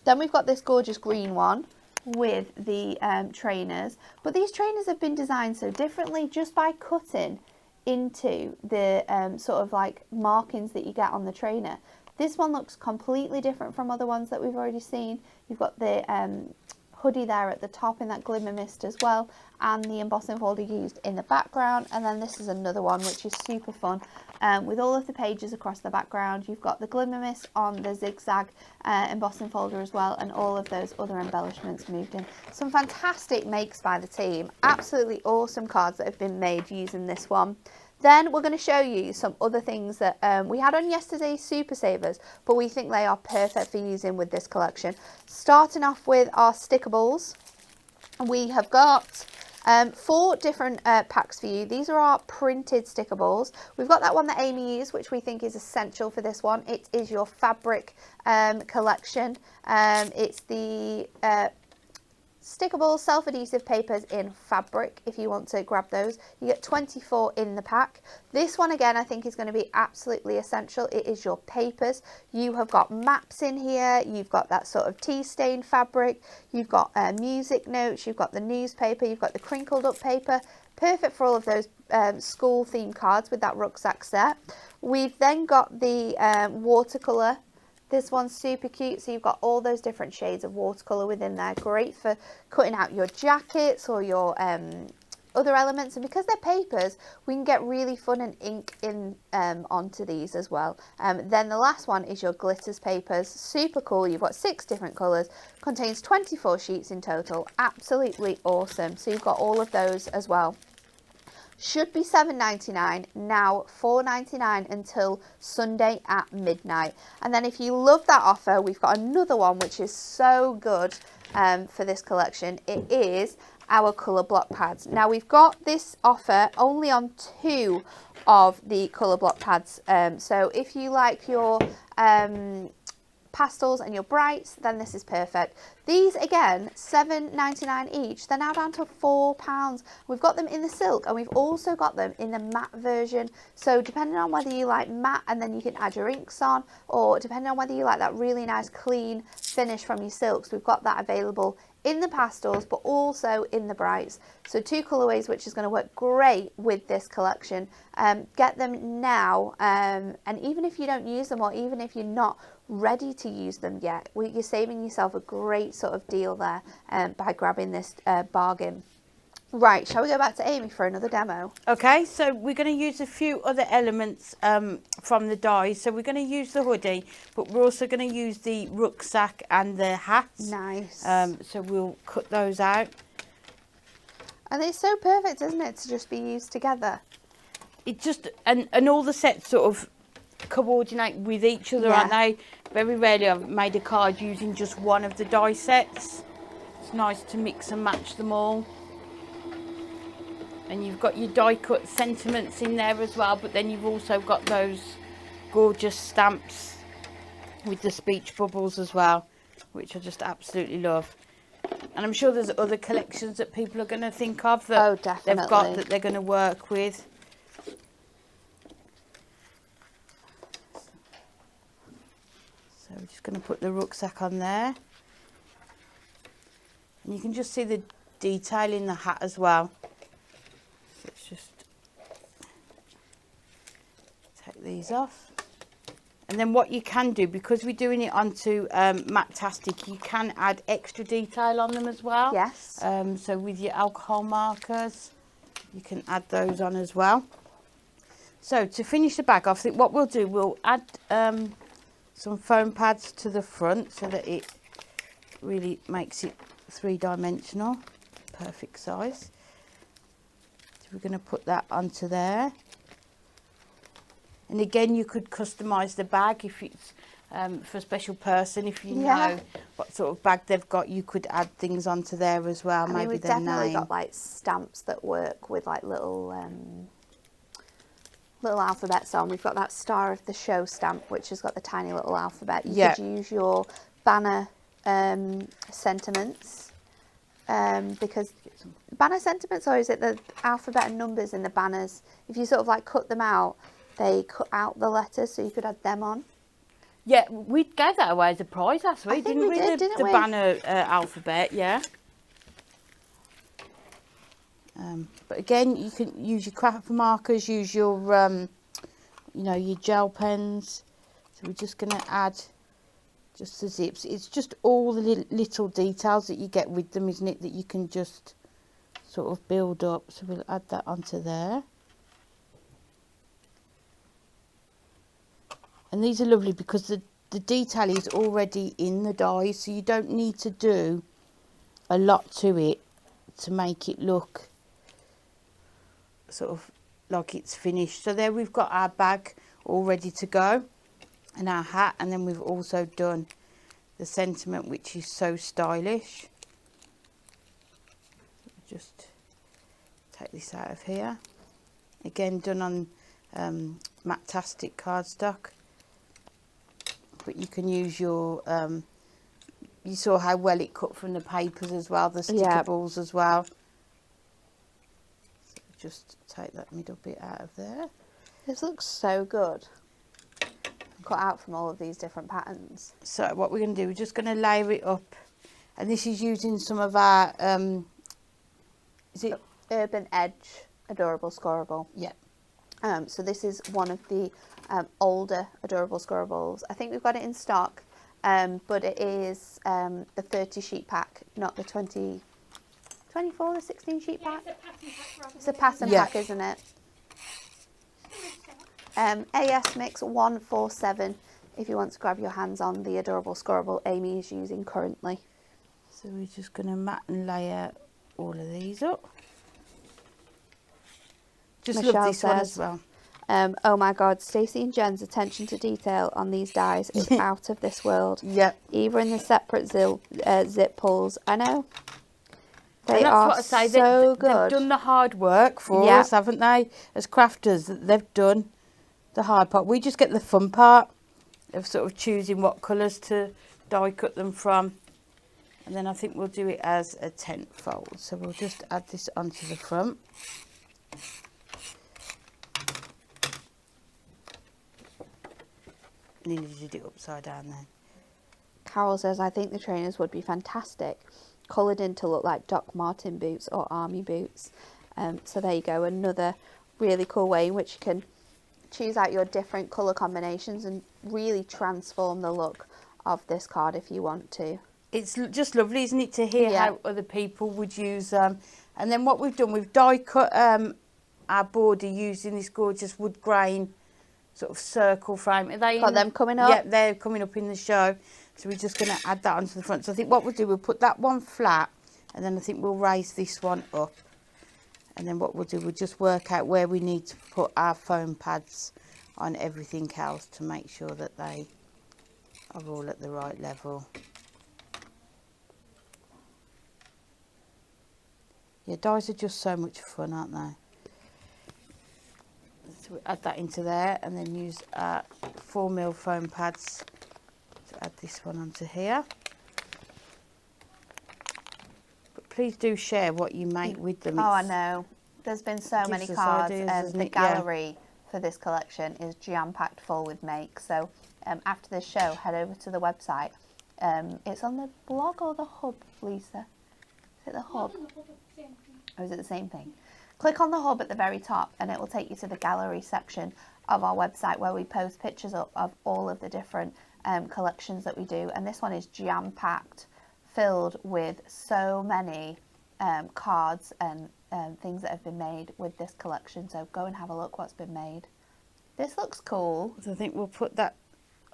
Then we've got this gorgeous green one with the trainers, but these trainers have been designed so differently just by cutting into the sort of like markings that you get on the trainer. This one looks completely different from other ones that we've already seen. You've got the hoodie there at the top in that glimmer mist as well, and the embossing folder used in the background. And then this is another one which is super fun, with all of the pages across the background. You've got the glimmer mist on the zigzag embossing folder as well, and all of those other embellishments moved in. Some fantastic makes by the team. Absolutely awesome cards that have been made using this one. Then we're going to show you some other things that we had on yesterday's Super Savers, but we think they are perfect for using with this collection. Starting off with our sticker balls. We have got 4 different packs for you. These are our printed sticker balls. We've got that one that Amy used, which we think is essential for this one. It is your fabric collection. It's the stickable self-adhesive papers in fabric. If you want to grab those, you get 24 in the pack. This one again I think is going to be absolutely essential. It is your papers. You have got maps in here, you've got that sort of tea stained fabric, you've got music notes, you've got the newspaper, you've got the crinkled up paper. Perfect for all of those school themed cards with that rucksack set. We've then got the watercolour. This one's super cute, so you've got all those different shades of watercolour within there. Great for cutting out your jackets or your other elements. And because they're papers, we can get really fun and ink in onto these as well. Then the last one is your glitters papers. Super cool. You've got 6 different colours. Contains 24 sheets in total. Absolutely awesome. So you've got all of those as well. Should be $7.99, now $4.99 until Sunday at midnight. And then if you love that offer, we've got another one which is so good for this collection. It is our colour block pads. Now we've got this offer only on 2 of the colour block pads. So if you like your pastels and your brights, then this is perfect. These again, $7.99 each. They're now down to £4. We've got them in the silk, and we've also got them in the matte version. So depending on whether you like matte and then you can add your inks on, or depending on whether you like that really nice clean finish from your silks, we've got that available in the pastels but also in the brights. So 2 colourways which is going to work great with this collection. Get them now, and even if you don't use them, or even if you're not ready to use them yet, you're saving yourself a great sort of deal there by grabbing this bargain. Right, shall we go back to Amy for another demo? Okay, so we're going to use a few other elements from the dies. So we're going to use the hoodie, but we're also going to use the rucksack and the hats. Nice. So we'll cut those out. And it's so perfect, isn't it, to just be used together? It just, and all the sets sort of coordinate with each other, aren't they? Very rarely I've made a card using just one of the die sets. It's nice to mix and match them all. And you've got your die cut sentiments in there as well, but then you've also got those gorgeous stamps with the speech bubbles as well, which I just absolutely love. And I'm sure there's other collections that people are going to think of that they've got that they're going to work with. So we're just going to put the rucksack on there. And you can just see the detail in the hat as well. So let's just take these off. And then what you can do, because we're doing it onto Matte-tastic, you can add extra detail on them as well. Yes. So with your alcohol markers, you can add those on as well. So to finish the bag off, I think what we'll do, we'll add some foam pads to the front so that it really makes it three-dimensional, perfect size. So we're going to put that onto there. And again, you could customise the bag if it's for a special person. If you know what sort of bag they've got, you could add things onto there as well. I mean, we've definitely got like stamps that work with like little alphabets on. We've got that Star of the Show stamp, which has got the tiny little alphabet. You could use your banner sentiments, because banner sentiments, or is it the alphabet and numbers in the banners? If you sort of like cut them out, they cut out the letters, so you could add them on. Yeah, we gave that away as a prize last week, didn't we? Didn't the we? banner alphabet, yeah. But again, you can use your craft markers, use your, you know, your gel pens. So we're just going to add just the zips. It's just all the little details that you get with them, isn't it, that you can just sort of build up. So we'll add that onto there. And these are lovely because the detail is already in the die, so you don't need to do a lot to it to make it look sort of like it's finished. So there we've got our bag all ready to go and our hat, and then we've also done the sentiment, which is so stylish. Just take this out of here. Again, done on Matte-tastic cardstock. But you can use your, you saw how well it cut from the papers as well, the stickables as well. So just take that middle bit out of there. This looks so good. Cut out from all of these different patterns. So what we're going to do, we're just going to layer it up. And this is using some of our, is it? Urban Edge Adorable Scoreable. Yeah. So this is one of the older Adorable Scoreables. I think we've got it in stock, but it is the 30 sheet pack, not the 24, the 16 sheet pack. It's a pattern pack, isn't it? AS Mix 147 if you want to grab your hands on the Adorable Scoreable Amy is using currently. So we're just going to mat and layer all of these up. Just Michelle love this one says, as well. Oh my God, Stacey and Jen's attention to detail on these dies is out of this world. Yep. Even in the separate zip pulls. I know. They and that's are what I say. So good. They've done the hard work for us, haven't they? As crafters, they've done the hard part. We just get the fun part of sort of choosing what colours to die cut them from. And then I think we'll do it as a tent fold. So we'll just add this onto the front. Nearly did it upside down then. Carol says, I think the trainers would be fantastic, coloured in to look like Doc Martin boots or army boots. So there you go, another really cool way in which you can choose out your different colour combinations and really transform the look of this card if you want to. It's just lovely, isn't it, to hear how other people would use and then what we've done, we've die cut our border using this gorgeous wood grain sort of circle frame. Are they got them coming up? Yeah, they're coming up in the show. So we're just going to add that onto the front. So I think what we'll do, we'll put that one flat, and then I think we'll raise this one up. And then what we'll do, we'll just work out where we need to put our foam pads on everything else to make sure that they are all at the right level. Yeah, dies are just so much fun, aren't they? So we add that into there and then use our 4mm foam pads to add this one onto here. please do share what you make with them. Oh, I It's- know. There's been so many gives us cards, ideas, and doesn't the it? Yeah. gallery for this collection is jam-packed full with makes. So after this show, head over to the website. It's on the blog or the hub, Lisa? Is it the hub? Or is it the same thing? Click on the hub at the very top and it will take you to the gallery section of our website where we post pictures up of all of the different collections that we do. And this one is jam-packed, filled with so many cards and things that have been made with this collection. So go and have a look what's been made. This looks cool. So I think we'll put that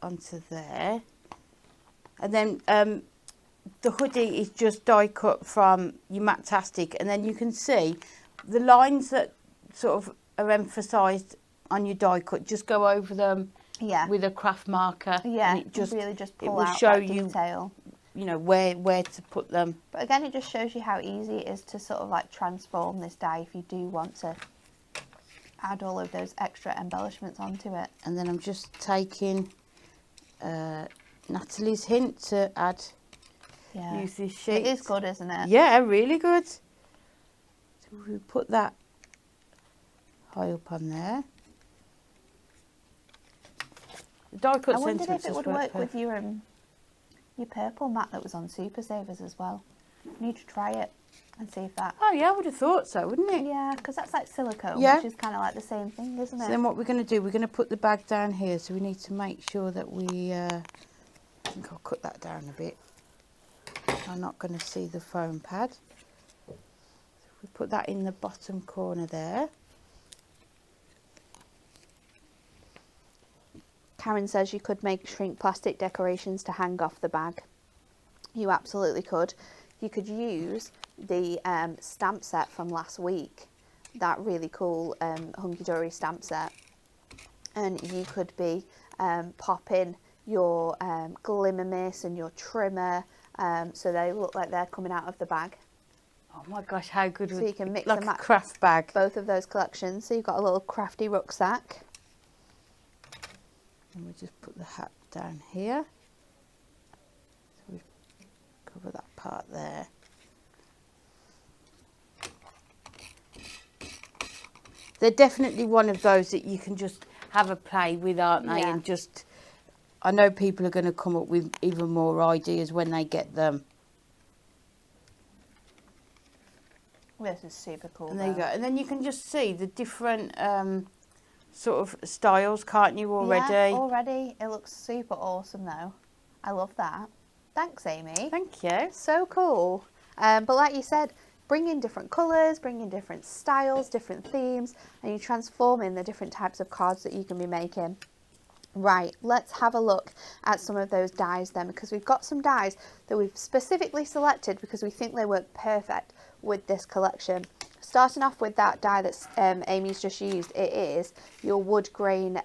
onto there. And then the hoodie is just die cut from your Matastic, and then you can see the lines that sort of are emphasised on your die cut, just go over them with a craft marker. Yeah, and it just really just pull it will out show that you detail. You know where to put them. But again, it just shows you how easy it is to sort of like transform this die if you do want to add all of those extra embellishments onto it. And then I'm just taking Natalie's hint to add. Yeah, Use this sheet. it is good, isn't it? Yeah, really good. So we put that high up on there. The die cut I wondered sentiments if it just would work perfect. with your purple mat that was on Super Savers as well. You need to try it and see if that. Oh yeah, I would have thought so, wouldn't it? Yeah, because that's like silicone, Yeah. which is kind of like the same thing, isn't So it? then what we're going to do, we're going to put the bag down here. So we need to make sure that we, I think I'll cut that down a bit. I'm not going to see the foam pad. So we put that in the bottom corner there. Karen says you could make shrink plastic decorations to hang off the bag. You absolutely could. You could use the stamp set from last week, that really cool Hunky Dory stamp set, and you could be popping your glimmer mist and your trimmer so they look like they're coming out of the bag. Oh my gosh, how good So would you can mix like and a match craft bag. both of those collections. So you've got a little crafty rucksack. And we'll just put the hat down here. So we cover that part there. They're definitely one of those that you can just have a play with, aren't they? Yeah. And just, I know people are going to come up with even more ideas when they get them. This is super cool. And there you though. go. And then you can just see the different sort of styles, can't you, already? Yeah, already. It looks super awesome though. I love that. Thanks, Amy. Thank you. So cool. But like you said, bring in different colours, bring in different styles, different themes, and you transform in the different types of cards that you can be making. Right, let's have a look at some of those dies then, because we've got some dies that we've specifically selected because we think they work perfect with this collection. Starting off with that die that Amy's just used, it is your wood grain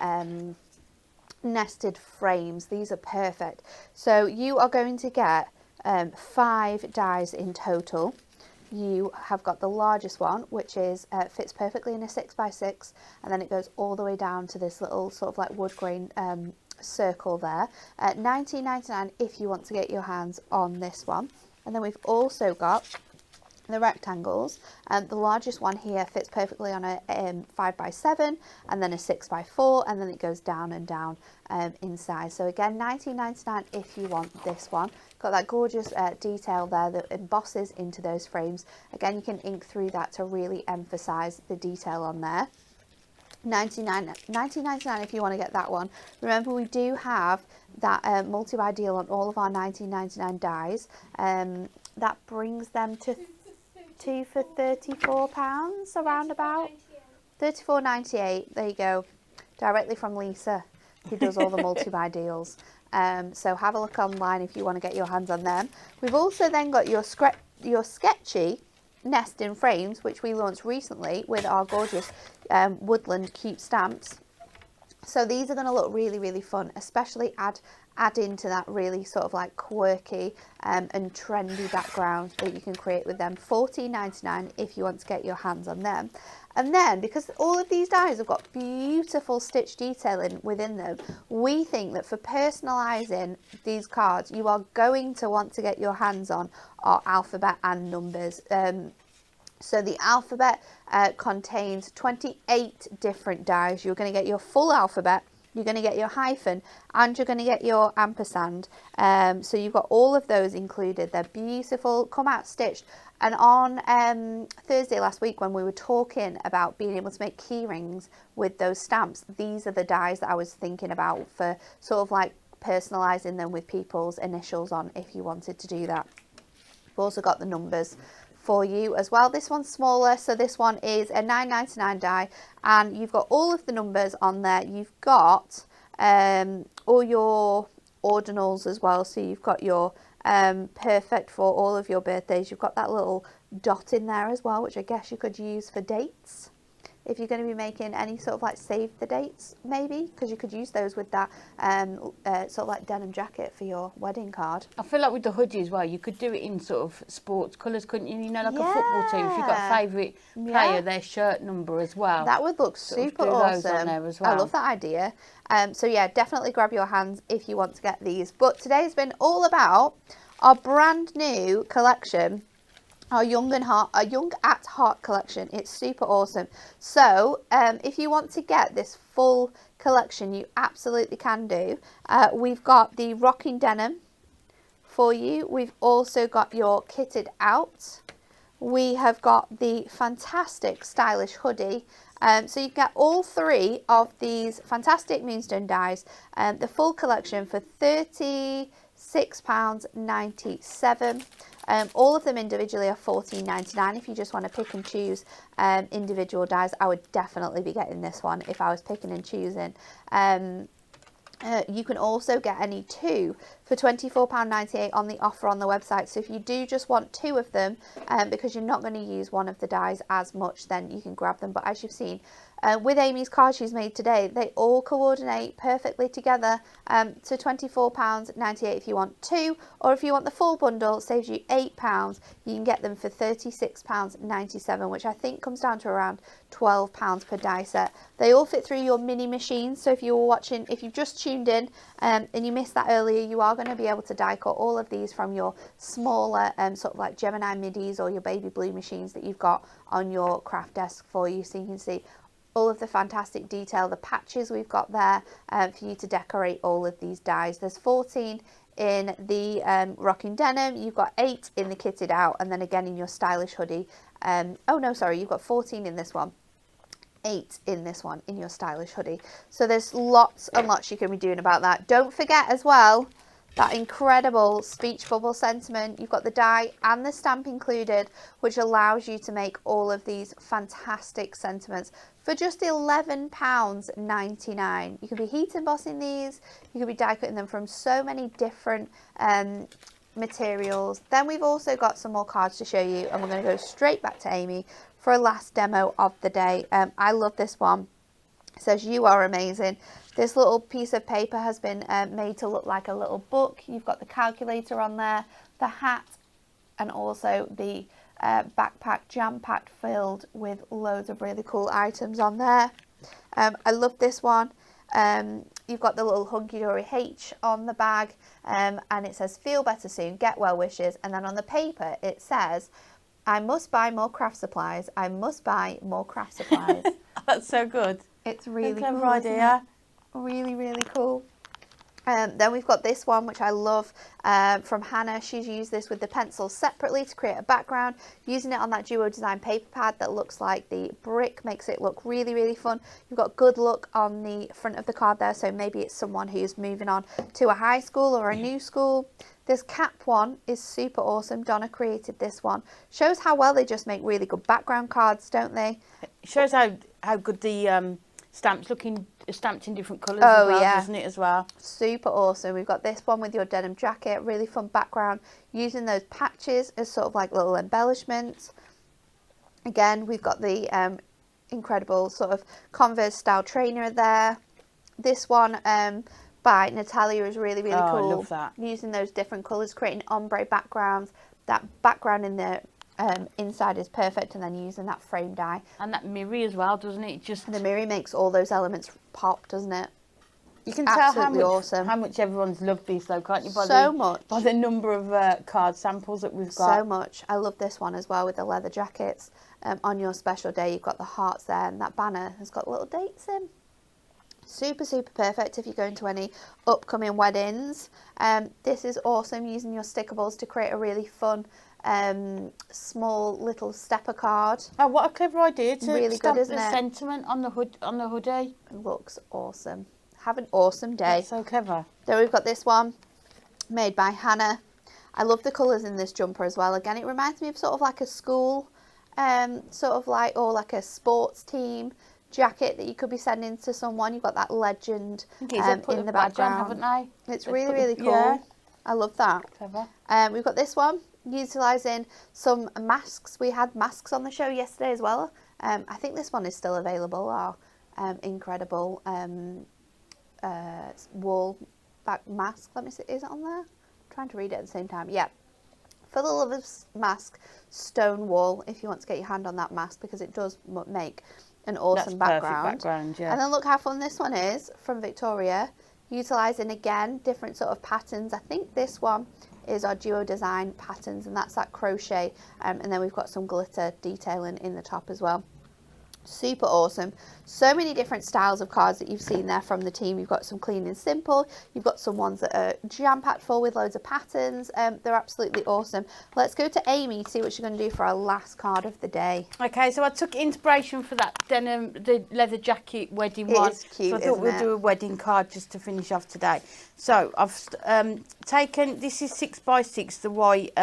nested frames. These are perfect. So you are going to get 5 dies in total. You have got the largest one, which is fits perfectly in a 6x6, and then it goes all the way down to this little sort of like wood grain circle there. $19.99 if you want to get your hands on this one. And then we've also got the rectangles, and the largest one here fits perfectly on a 5x7, and then a 6x4, and then it goes down and down in size. So again, $19.99 if you want this one. Got that gorgeous detail there that embosses into those frames. Again, you can ink through that to really emphasize the detail on there. $19.99 if you want to get that one. Remember, we do have that multi-buy deal on all of our $19.99 dies. That brings them to 2 for £34, around about £34.98. There you go, directly from Lisa, who does all the multi-buy deals. So have a look online if you want to get your hands on them. We've also then got your sketchy nest in frames, which we launched recently with our gorgeous woodland cute stamps. So these are going to look really, really fun, especially add into that really sort of like quirky and trendy background that you can create with them. $14.99 if you want to get your hands on them. And then, because all of these dies have got beautiful stitch detailing within them, we think that for personalising these cards, you are going to want to get your hands on our alphabet and numbers. So the alphabet contains 28 different dies. You're going to get your full alphabet, you're going to get your hyphen, and you're going to get your ampersand. So you've got all of those included. They're beautiful, come out stitched. And on Thursday last week, when we were talking about being able to make key rings with those stamps, these are the dies that I was thinking about for sort of like personalising them with people's initials on if you wanted to do that. We've also got the numbers for you as well. This one's smaller, so this one is a $9.99 die, and you've got all of the numbers on there. You've got all your ordinals as well, so you've got your perfect for all of your birthdays. You've got that little dot in there as well, which I guess you could use for dates if you're going to be making any sort of like save the dates, maybe, because you could use those with that sort of like denim jacket for your wedding card. I feel like with the hoodie as well, you could do it in sort of sports colours, couldn't you? You know, like a football team. If you've got a favourite player, their shirt number as well. That would look super awesome. Those on there as well. I love that idea. So yeah, definitely grab your hands if you want to get these. But today's been all about our brand new collection, our Young at Heart collection. It's super awesome. So if you want to get this full collection, you absolutely can do. We've got the rockin denim for you. We've also got your kitted out. We have got the fantastic stylish hoodie. So you get all three of these fantastic Moonstone dies, the full collection for £36.97. All of them individually are $14.99. If you just want to pick and choose individual dies, I would definitely be getting this one if I was picking and choosing. You can also get any two for £24.98 on the offer on the website. So if you do just want two of them, because you're not going to use one of the dies as much, then you can grab them. But as you've seen, with Amy's card she's made today, they all coordinate perfectly together to £24.98 if you want two, or if you want the full bundle, saves you £8. You can get them for £36.97, which I think comes down to around £12 per die set. They all fit through your mini machine, so if you were watching, if you've just tuned in and you missed that earlier, you are going to be able to die cut all of these from your smaller sort of like Gemini midis or your baby blue machines that you've got on your craft desk for you, so you can see all of the fantastic detail, the patches we've got there for you to decorate all of these dies. There's 14 in the rockin denim, you've got 8 in the kitted out, and then again in your stylish hoodie. Oh no, sorry, you've got 14 in this one, 8 in this one in your stylish hoodie. So there's lots and lots you can be doing about that. Don't forget as well that incredible speech bubble sentiment. You've got the die and the stamp included, which allows you to make all of these fantastic sentiments for just £11.99. You can be heat embossing these, you can be die cutting them from so many different materials. Then we've also got some more cards to show you, and we're going to go straight back to Amy for a last demo of the day. I love this one. It says, "You are amazing." This little piece of paper has been made to look like a little book. You've got the calculator on there, the hat, and also the backpack jam-packed, filled with loads of really cool items on there. I love this one. You've got the little hunky-dory H on the bag, and it says, "Feel better soon, get well wishes." And then on the paper it says, "I must buy more craft supplies. I must buy more craft supplies." That's so good. It's really clever cool, idea. Really, really cool. Then we've got this one, which I love, from Hannah. She's used this with the pencils separately to create a background, using it on that Duo Design paper pad that looks like the brick, makes it look really, really fun. You've got good look on the front of the card there, so maybe it's someone who's moving on to a high school or a new school. This cap one is super awesome. Donna created this one. Shows how well they just make really good background cards, don't they? It shows how good the stamps looking stamped in different colours as well, doesn't it, as well? Super awesome. We've got this one with your denim jacket, really fun background, using those patches as sort of like little embellishments. Again, we've got the incredible sort of Converse style trainer there. this one by Natalia is really, really Oh, cool. I love that. Using those different colours, creating ombre backgrounds. That background in the inside is perfect, and then using that frame dye. And that mirror as well, doesn't it? Just The mirror makes all those elements pop, doesn't it? you can Absolutely tell awesome. how much everyone's loved these, though, can't you? By the number of card samples that we've got. So much. I love this one as well with the leather jackets. On your special day, you've got the hearts there, and that banner has got little dates in. Super, super perfect if you're going to any upcoming weddings. This is awesome, using your stickables to create a really fun small little stepper card. Oh, what a clever idea to Really stamp good, isn't the it? sentiment on the hoodie. Looks awesome. Have an awesome day. That's so clever. Then we've got this one made by Hannah. I love the colours in this jumper as well. Again, it reminds me of sort of like a school, sort of like, or like a sports team jacket that you could be sending to someone. You've got that legend in in the background. On, haven't they? It's really, really cool. Yeah. I love that. Clever. We've got this one, utilising some masks. We had masks on the show yesterday as well. I think this one is still available. Our incredible wool back mask. Let me see, is it on there? I'm trying to read it at the same time. Yeah. For the Lovers mask, stone wool, if you want to get your hand on that mask, because it does make an awesome background. Yeah. And then look how fun this one is from Victoria, utilising again different sort of patterns. I think this one is our duo design patterns, and that's that crochet, and then we've got some glitter detailing in the top as well. Super awesome. So many different styles of cards that you've seen there from the team. You've got some clean and simple. You've got some ones that are jam-packed full with loads of patterns. They're absolutely awesome. Let's go to Amy to see what she's going to do for our last card of the day. Okay, so I took inspiration for that denim, the leather jacket wedding one. It is cute, so I thought isn't we'd it? do a wedding card just to finish off today. So I've taken, this is 6x6, the white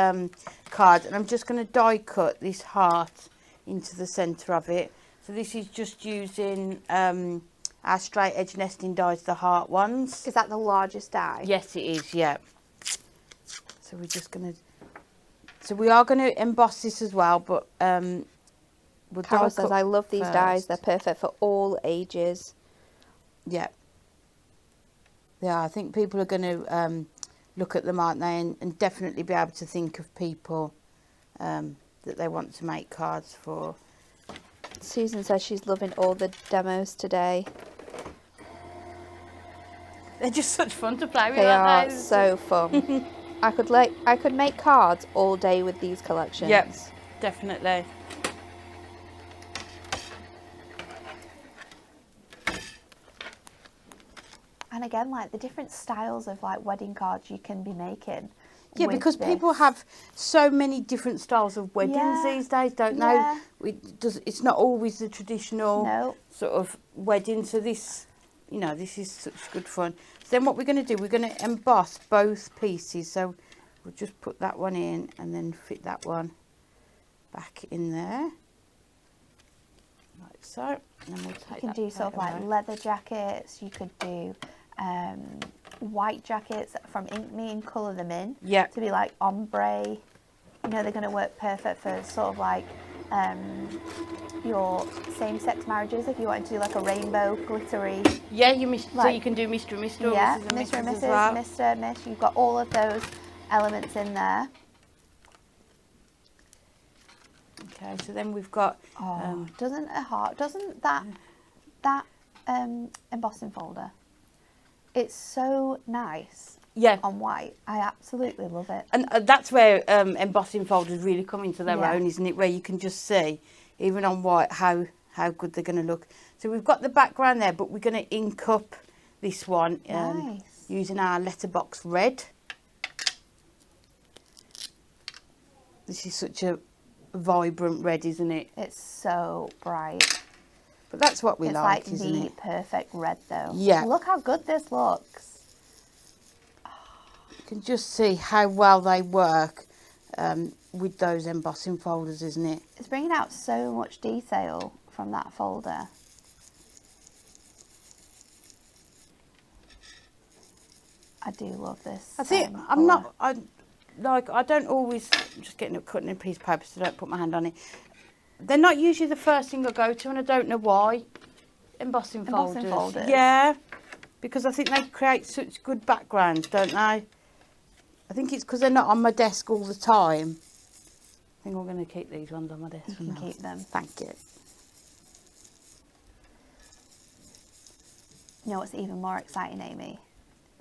card, and I'm just going to die cut this heart into the centre of it. So this is just using our straight edge nesting dies, the heart ones. Is that the largest die? Yes, it is, yeah. So we're just going to... So we are going to emboss this as well, but we'll Carol says, I love these first. dies. They're perfect for all ages. Yeah. Yeah, I think people are going to look at them, aren't they, and definitely be able to think of people that they want to make cards for. Susan says she's loving all the demos today. They're just such fun to play with, They are aren't they? so fun. I could make cards all day with these collections. Yep, definitely. And again, like the different styles of like wedding cards you can be making. Yeah, with because this. people have so many different styles of weddings Yeah. these days, don't Yeah. they? It's not always the traditional No. sort of wedding. So this, you know, this is such good fun. So then what we're going to do, we're going to emboss both pieces. So we'll just put that one in and then fit that one back in there. Like so. And then we'll take You can do sort of like leather jackets. You could do white jackets from Ink Me and colour them in. Yeah. To be like ombre. You know, they're going to work perfect for sort of like your same-sex marriages. If you wanted to do like a rainbow glittery. Yeah, so like- you can do Mr. and Mr. Yeah, or Mrs. and Mr. and Mrs. Mrs. as well. Mr. Miss. You've got all of those elements in there. Okay, so then we've got... Doesn't that embossing folder, it's so nice Yeah. on white. I absolutely love it. And that's where embossing folders really come into their Yeah. own, isn't it? Where you can just see, even on white, how good they're going to look. So we've got the background there, but we're going to ink up this one Nice. using our letterbox red. This is such a vibrant red, isn't it? It's so bright. But that's what we It's like, like isn't the it? perfect red though. Yeah. Look how good this looks. You can just see how well they work with those embossing folders, isn't it? It's bringing out so much detail from that folder. I do love this. I think colour. I don't always, I'm just getting it cutting a piece of paper so I don't put my hand on it. They're not usually the first thing I go to, and I don't know why. Embossing folders. folders. Yeah. because I think they create such good backgrounds, don't they? I think it's because they're not on my desk all the time. I think I'm going to keep these ones on my desk. You can keep them. Thank you. You know what's even more exciting, Amy?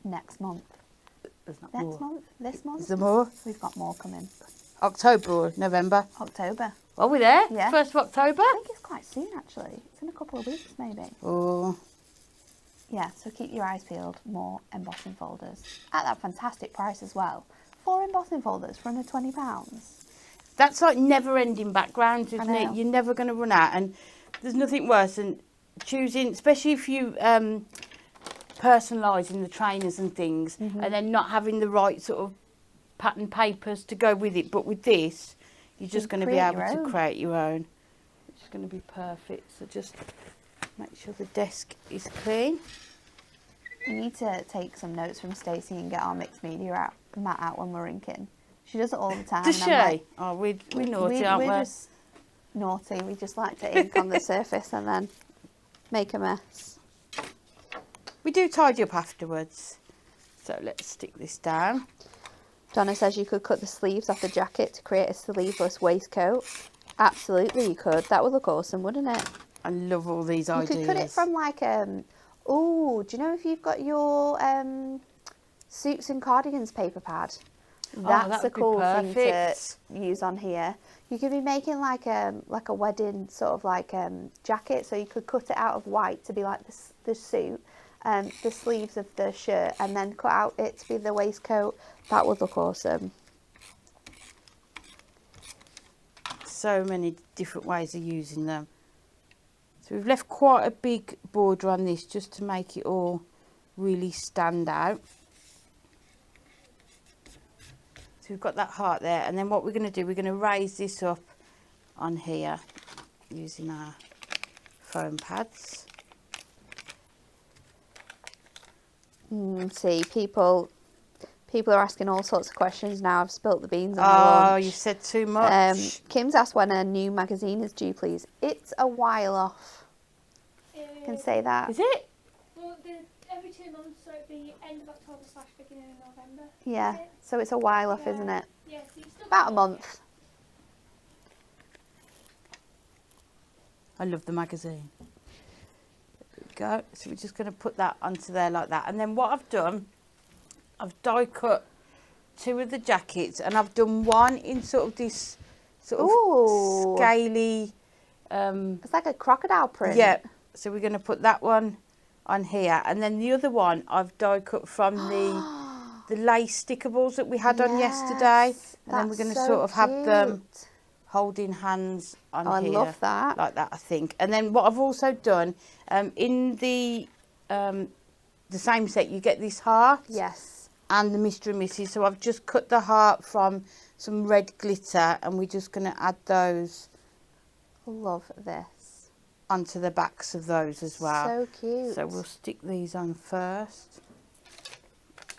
Next month. There's not Next more. month? This month? Is there more? We've got more coming. October or November? October. Are we there? Yeah. 1st of October? I think it's quite soon, actually. It's in a couple of weeks, maybe. Oh, Yeah, so keep your eyes peeled. More embossing folders. At that fantastic price as well. 4 embossing folders for under £20. that's like never-ending backgrounds, isn't I it? know. You're never going to run out, and there's nothing worse than choosing, especially if you personalising the trainers and things, and then not having the right sort of pattern papers to go with it. But with this, you're just going to be create able your to own. create your own, which is going to be perfect. So just make sure the desk is clean. We need to take some notes from Stacey and get our mixed media mat out when we're inking. She does it all the time. Does and she? I'm like, Oh, we're naughty, aren't we? We're just naughty. We just like to ink on the surface and then make a mess. We do tidy up afterwards. So let's stick this down. Donna says you could cut the sleeves off the jacket to create a sleeveless waistcoat. Absolutely, you could. That would look awesome, wouldn't it? I love all these You ideas. could cut it from like oh, do you know if you've got your suits and cardigans paper pad? That's that a would be cool thing to perfect. use on here. You could be making like a wedding sort of like jacket, so you could cut it out of white to be like the suit, the sleeves of the shirt, and then cut out it to be the waistcoat. That would look awesome. So many different ways of using them. So we've left quite a big border on this just to make it all really stand out. So we've got that heart there, and then what we're going to do, we're going to raise this up on here using our foam pads. See, people are asking all sorts of questions now. I've spilt the beans on my lunch. Oh, you said too much. Kim's asked when a new magazine is due, please. It's a while off. I can say that. Is it? Well, every 2 months, so it'd be end of October / beginning of November. Yeah, Is it? so it's a while off, Yeah. isn't it? Yeah, so it's still About a month. I love the magazine. There we go. So we're just going to put that onto there like that. And then what I've done, I've die cut 2 of the jackets, and I've done one in sort of this sort of Ooh. scaly. It's like a crocodile print. Yeah. So we're going to put that one on here, and then the other one I've die cut from the lace stickables that we had on yesterday, Yes, and then we're that's going to so sort of have them cute. holding hands on Oh, I here. love that. Like that, I think. And then what I've also done, in the same set, you get this heart Yes. and the Mr. and Mrs. So I've just cut the heart from some red glitter, and we're just going to add those Love this. onto the backs of those as well. So cute. So we'll stick these on first.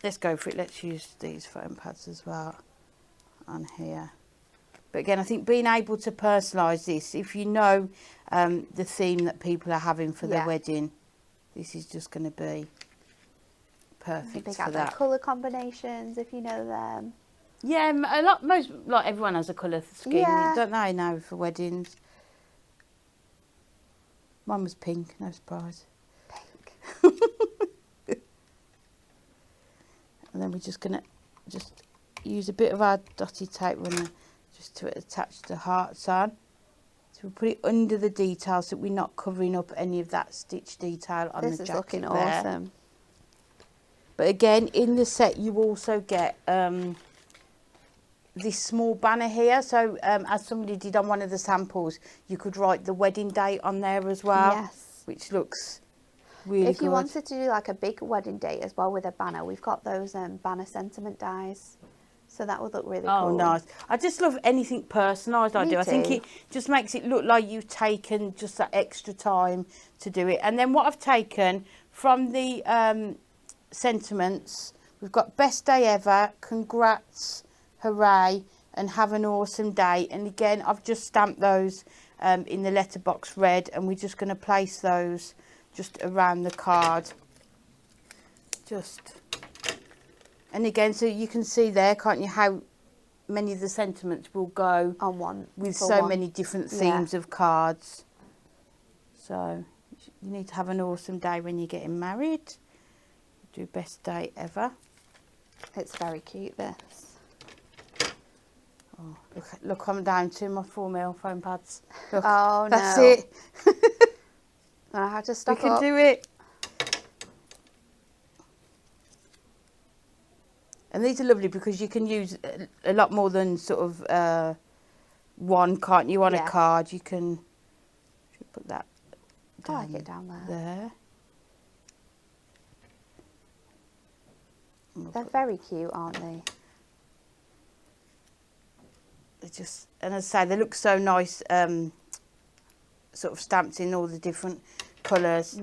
Let's go for it. Let's use these foam pads as well on here. But again, I think being able to personalise this, if you know the theme that people are having for their wedding, this is just going to be perfect Pick for out their that. colour combinations if you know them. Yeah, everyone has a colour scheme, Yeah. don't they, now for weddings? Mine was pink, no surprise. Pink. And then we're just going to use a bit of our dotted tape runner just to attach the hearts on. So we'll put it under the detail so we're not covering up any of that stitch detail on This the is jacket looking there. awesome. But again, in the set you also get this small banner here. So as somebody did on one of the samples, you could write the wedding date on there as well. Yes. Which looks really If you good. wanted to do like a big wedding date as well with a banner, we've got those banner sentiment dies. So that would look really Oh, cool. nice. I just love anything personalised I Me do. I think too. it just makes it look like you've taken just that extra time to do it. And then what I've taken from the sentiments, we've got best day ever, congrats, hooray, and have an awesome day. And again, I've just stamped those in the letterbox red, and we're just going to place those just around the card just, and again, so you can see there, can't you, how many of the sentiments will go On one. with for so one. many different Yeah. themes of cards. So you need to have an awesome day when you're getting married. Do best day ever. It's very cute, this. Oh, look, I'm down to my 4mm foam pads. Look, Oh, that's no. it. I have to We stock can up. do it. And these are lovely because you can use a lot more than sort of one, can't you, on a Yeah. card. You can put that I down like it down there. there. And we'll They're put- very cute, aren't they? They just, and as I say, they look so nice, sort of stamped in all the different colours.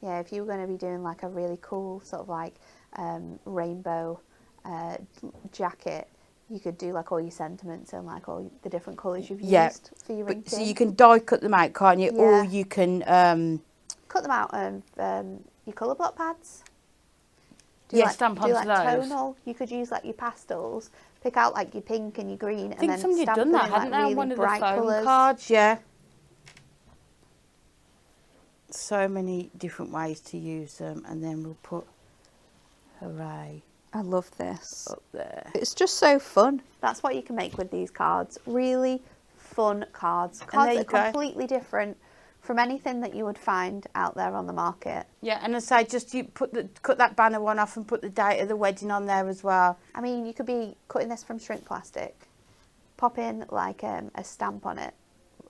Yeah, if you were going to be doing like a really cool sort of like rainbow jacket, you could do like all your sentiments and like all the different colours you've Yeah. used for your ring But, so tin. you can die cut them out, can't you? Yeah. Or you can, cut them out of your colour block pads. yeah, stamp do onto like those. tonal. You could use like your pastels, pick out like your pink and your green, I and think then somebody had stamp done them that, in hadn't like they, on really one of the bright phone colours. cards? Yeah. So many different ways to use them, and then we'll put hooray I love this. up there. It's just so fun. That's what you can make with these cards. Really fun cards. Cards there that you are go. completely different from anything that you would find out there on the market. Yeah, and as I say, just you cut that banner one off and put the date of the wedding on there as well. I mean, you could be cutting this from shrink plastic, pop in like a stamp on it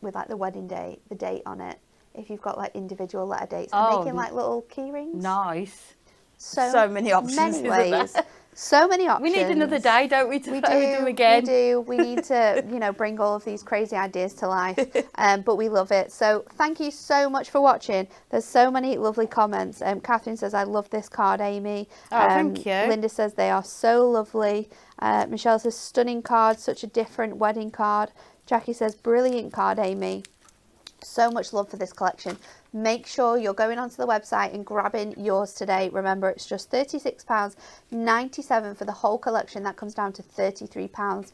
with like the wedding date, the date on it. If you've got like individual letter dates, and Oh, making like little key rings. Nice. So So many options, many isn't ways. there? So many options. We need another day, don't we, to We play with them do. again? We do. We need to, bring all of these crazy ideas to life. But we love it. So thank you so much for watching. There's so many lovely comments. Catherine says, "I love this card, Amy." Oh, thank you. Linda says they are so lovely. Michelle says, "Stunning card, such a different wedding card." Jackie says, "Brilliant card, Amy." So much love for this collection. Make sure you're going onto the website and grabbing yours today. Remember, it's just £36.97 for the whole collection. That comes down to £33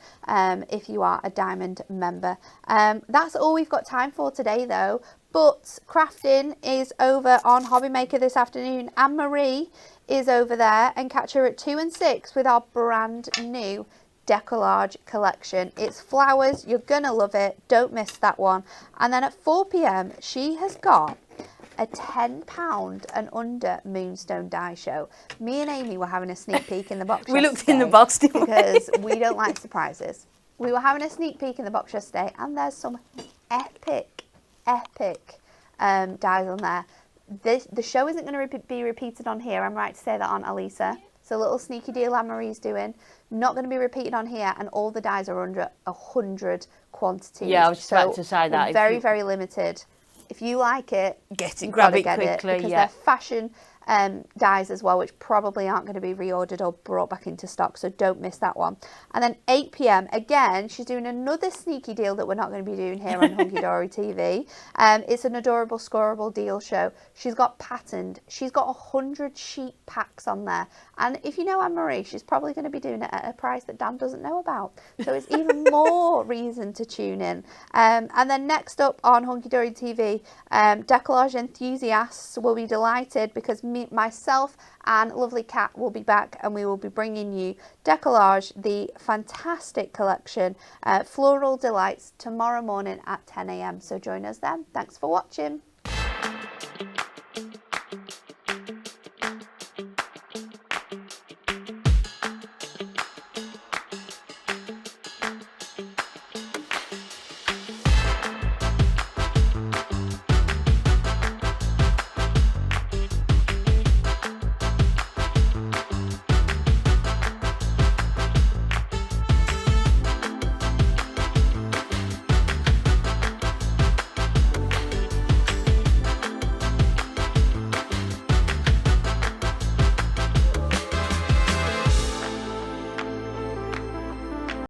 if you are a diamond member. That's all we've got time for today, though. But crafting is over on Hobby Maker this afternoon. Anne-Marie is over there, and catch her at 2 and 6 with our brand new decollage collection. It's flowers. You're gonna love it. Don't miss that one. And then at 4 p.m. she has got a £10 and under Moonstone Dies show. Me and Amy were having a sneak peek in the box. We looked in the box, didn't we? Because we don't like surprises. We were having a sneak peek in the box yesterday, and there's some epic dies on there. The show isn't going to be repeated on here. I'm right to say that, aren't I, Lisa? So a little sneaky deal Anne-Marie's doing. Not going to be repeated on here, and all the dies are under 100 quantities. Yeah, I was just about to say that. They're very, very limited. If you like it, Get it, you've grab gotta it get quickly, because yeah. they're fashion dies as well, which probably aren't going to be reordered or brought back into stock, so don't miss that one. And then 8 p.m. again, she's doing another sneaky deal that we're not going to be doing here on Hunky Dory TV. It's an adorable scoreable deal show. She's got patterned. She's got 100 sheet packs on there, and if you know Anne-Marie, she's probably going to be doing it at a price that Dan doesn't know about, so it's even more reason to tune in. And then next up on Hunky Dory TV, decollage enthusiasts will be delighted because myself and lovely Kat will be back, and we will be bringing you Decollage, the fantastic collection, Floral Delights, tomorrow morning at 10 a.m. So join us then. Thanks for watching.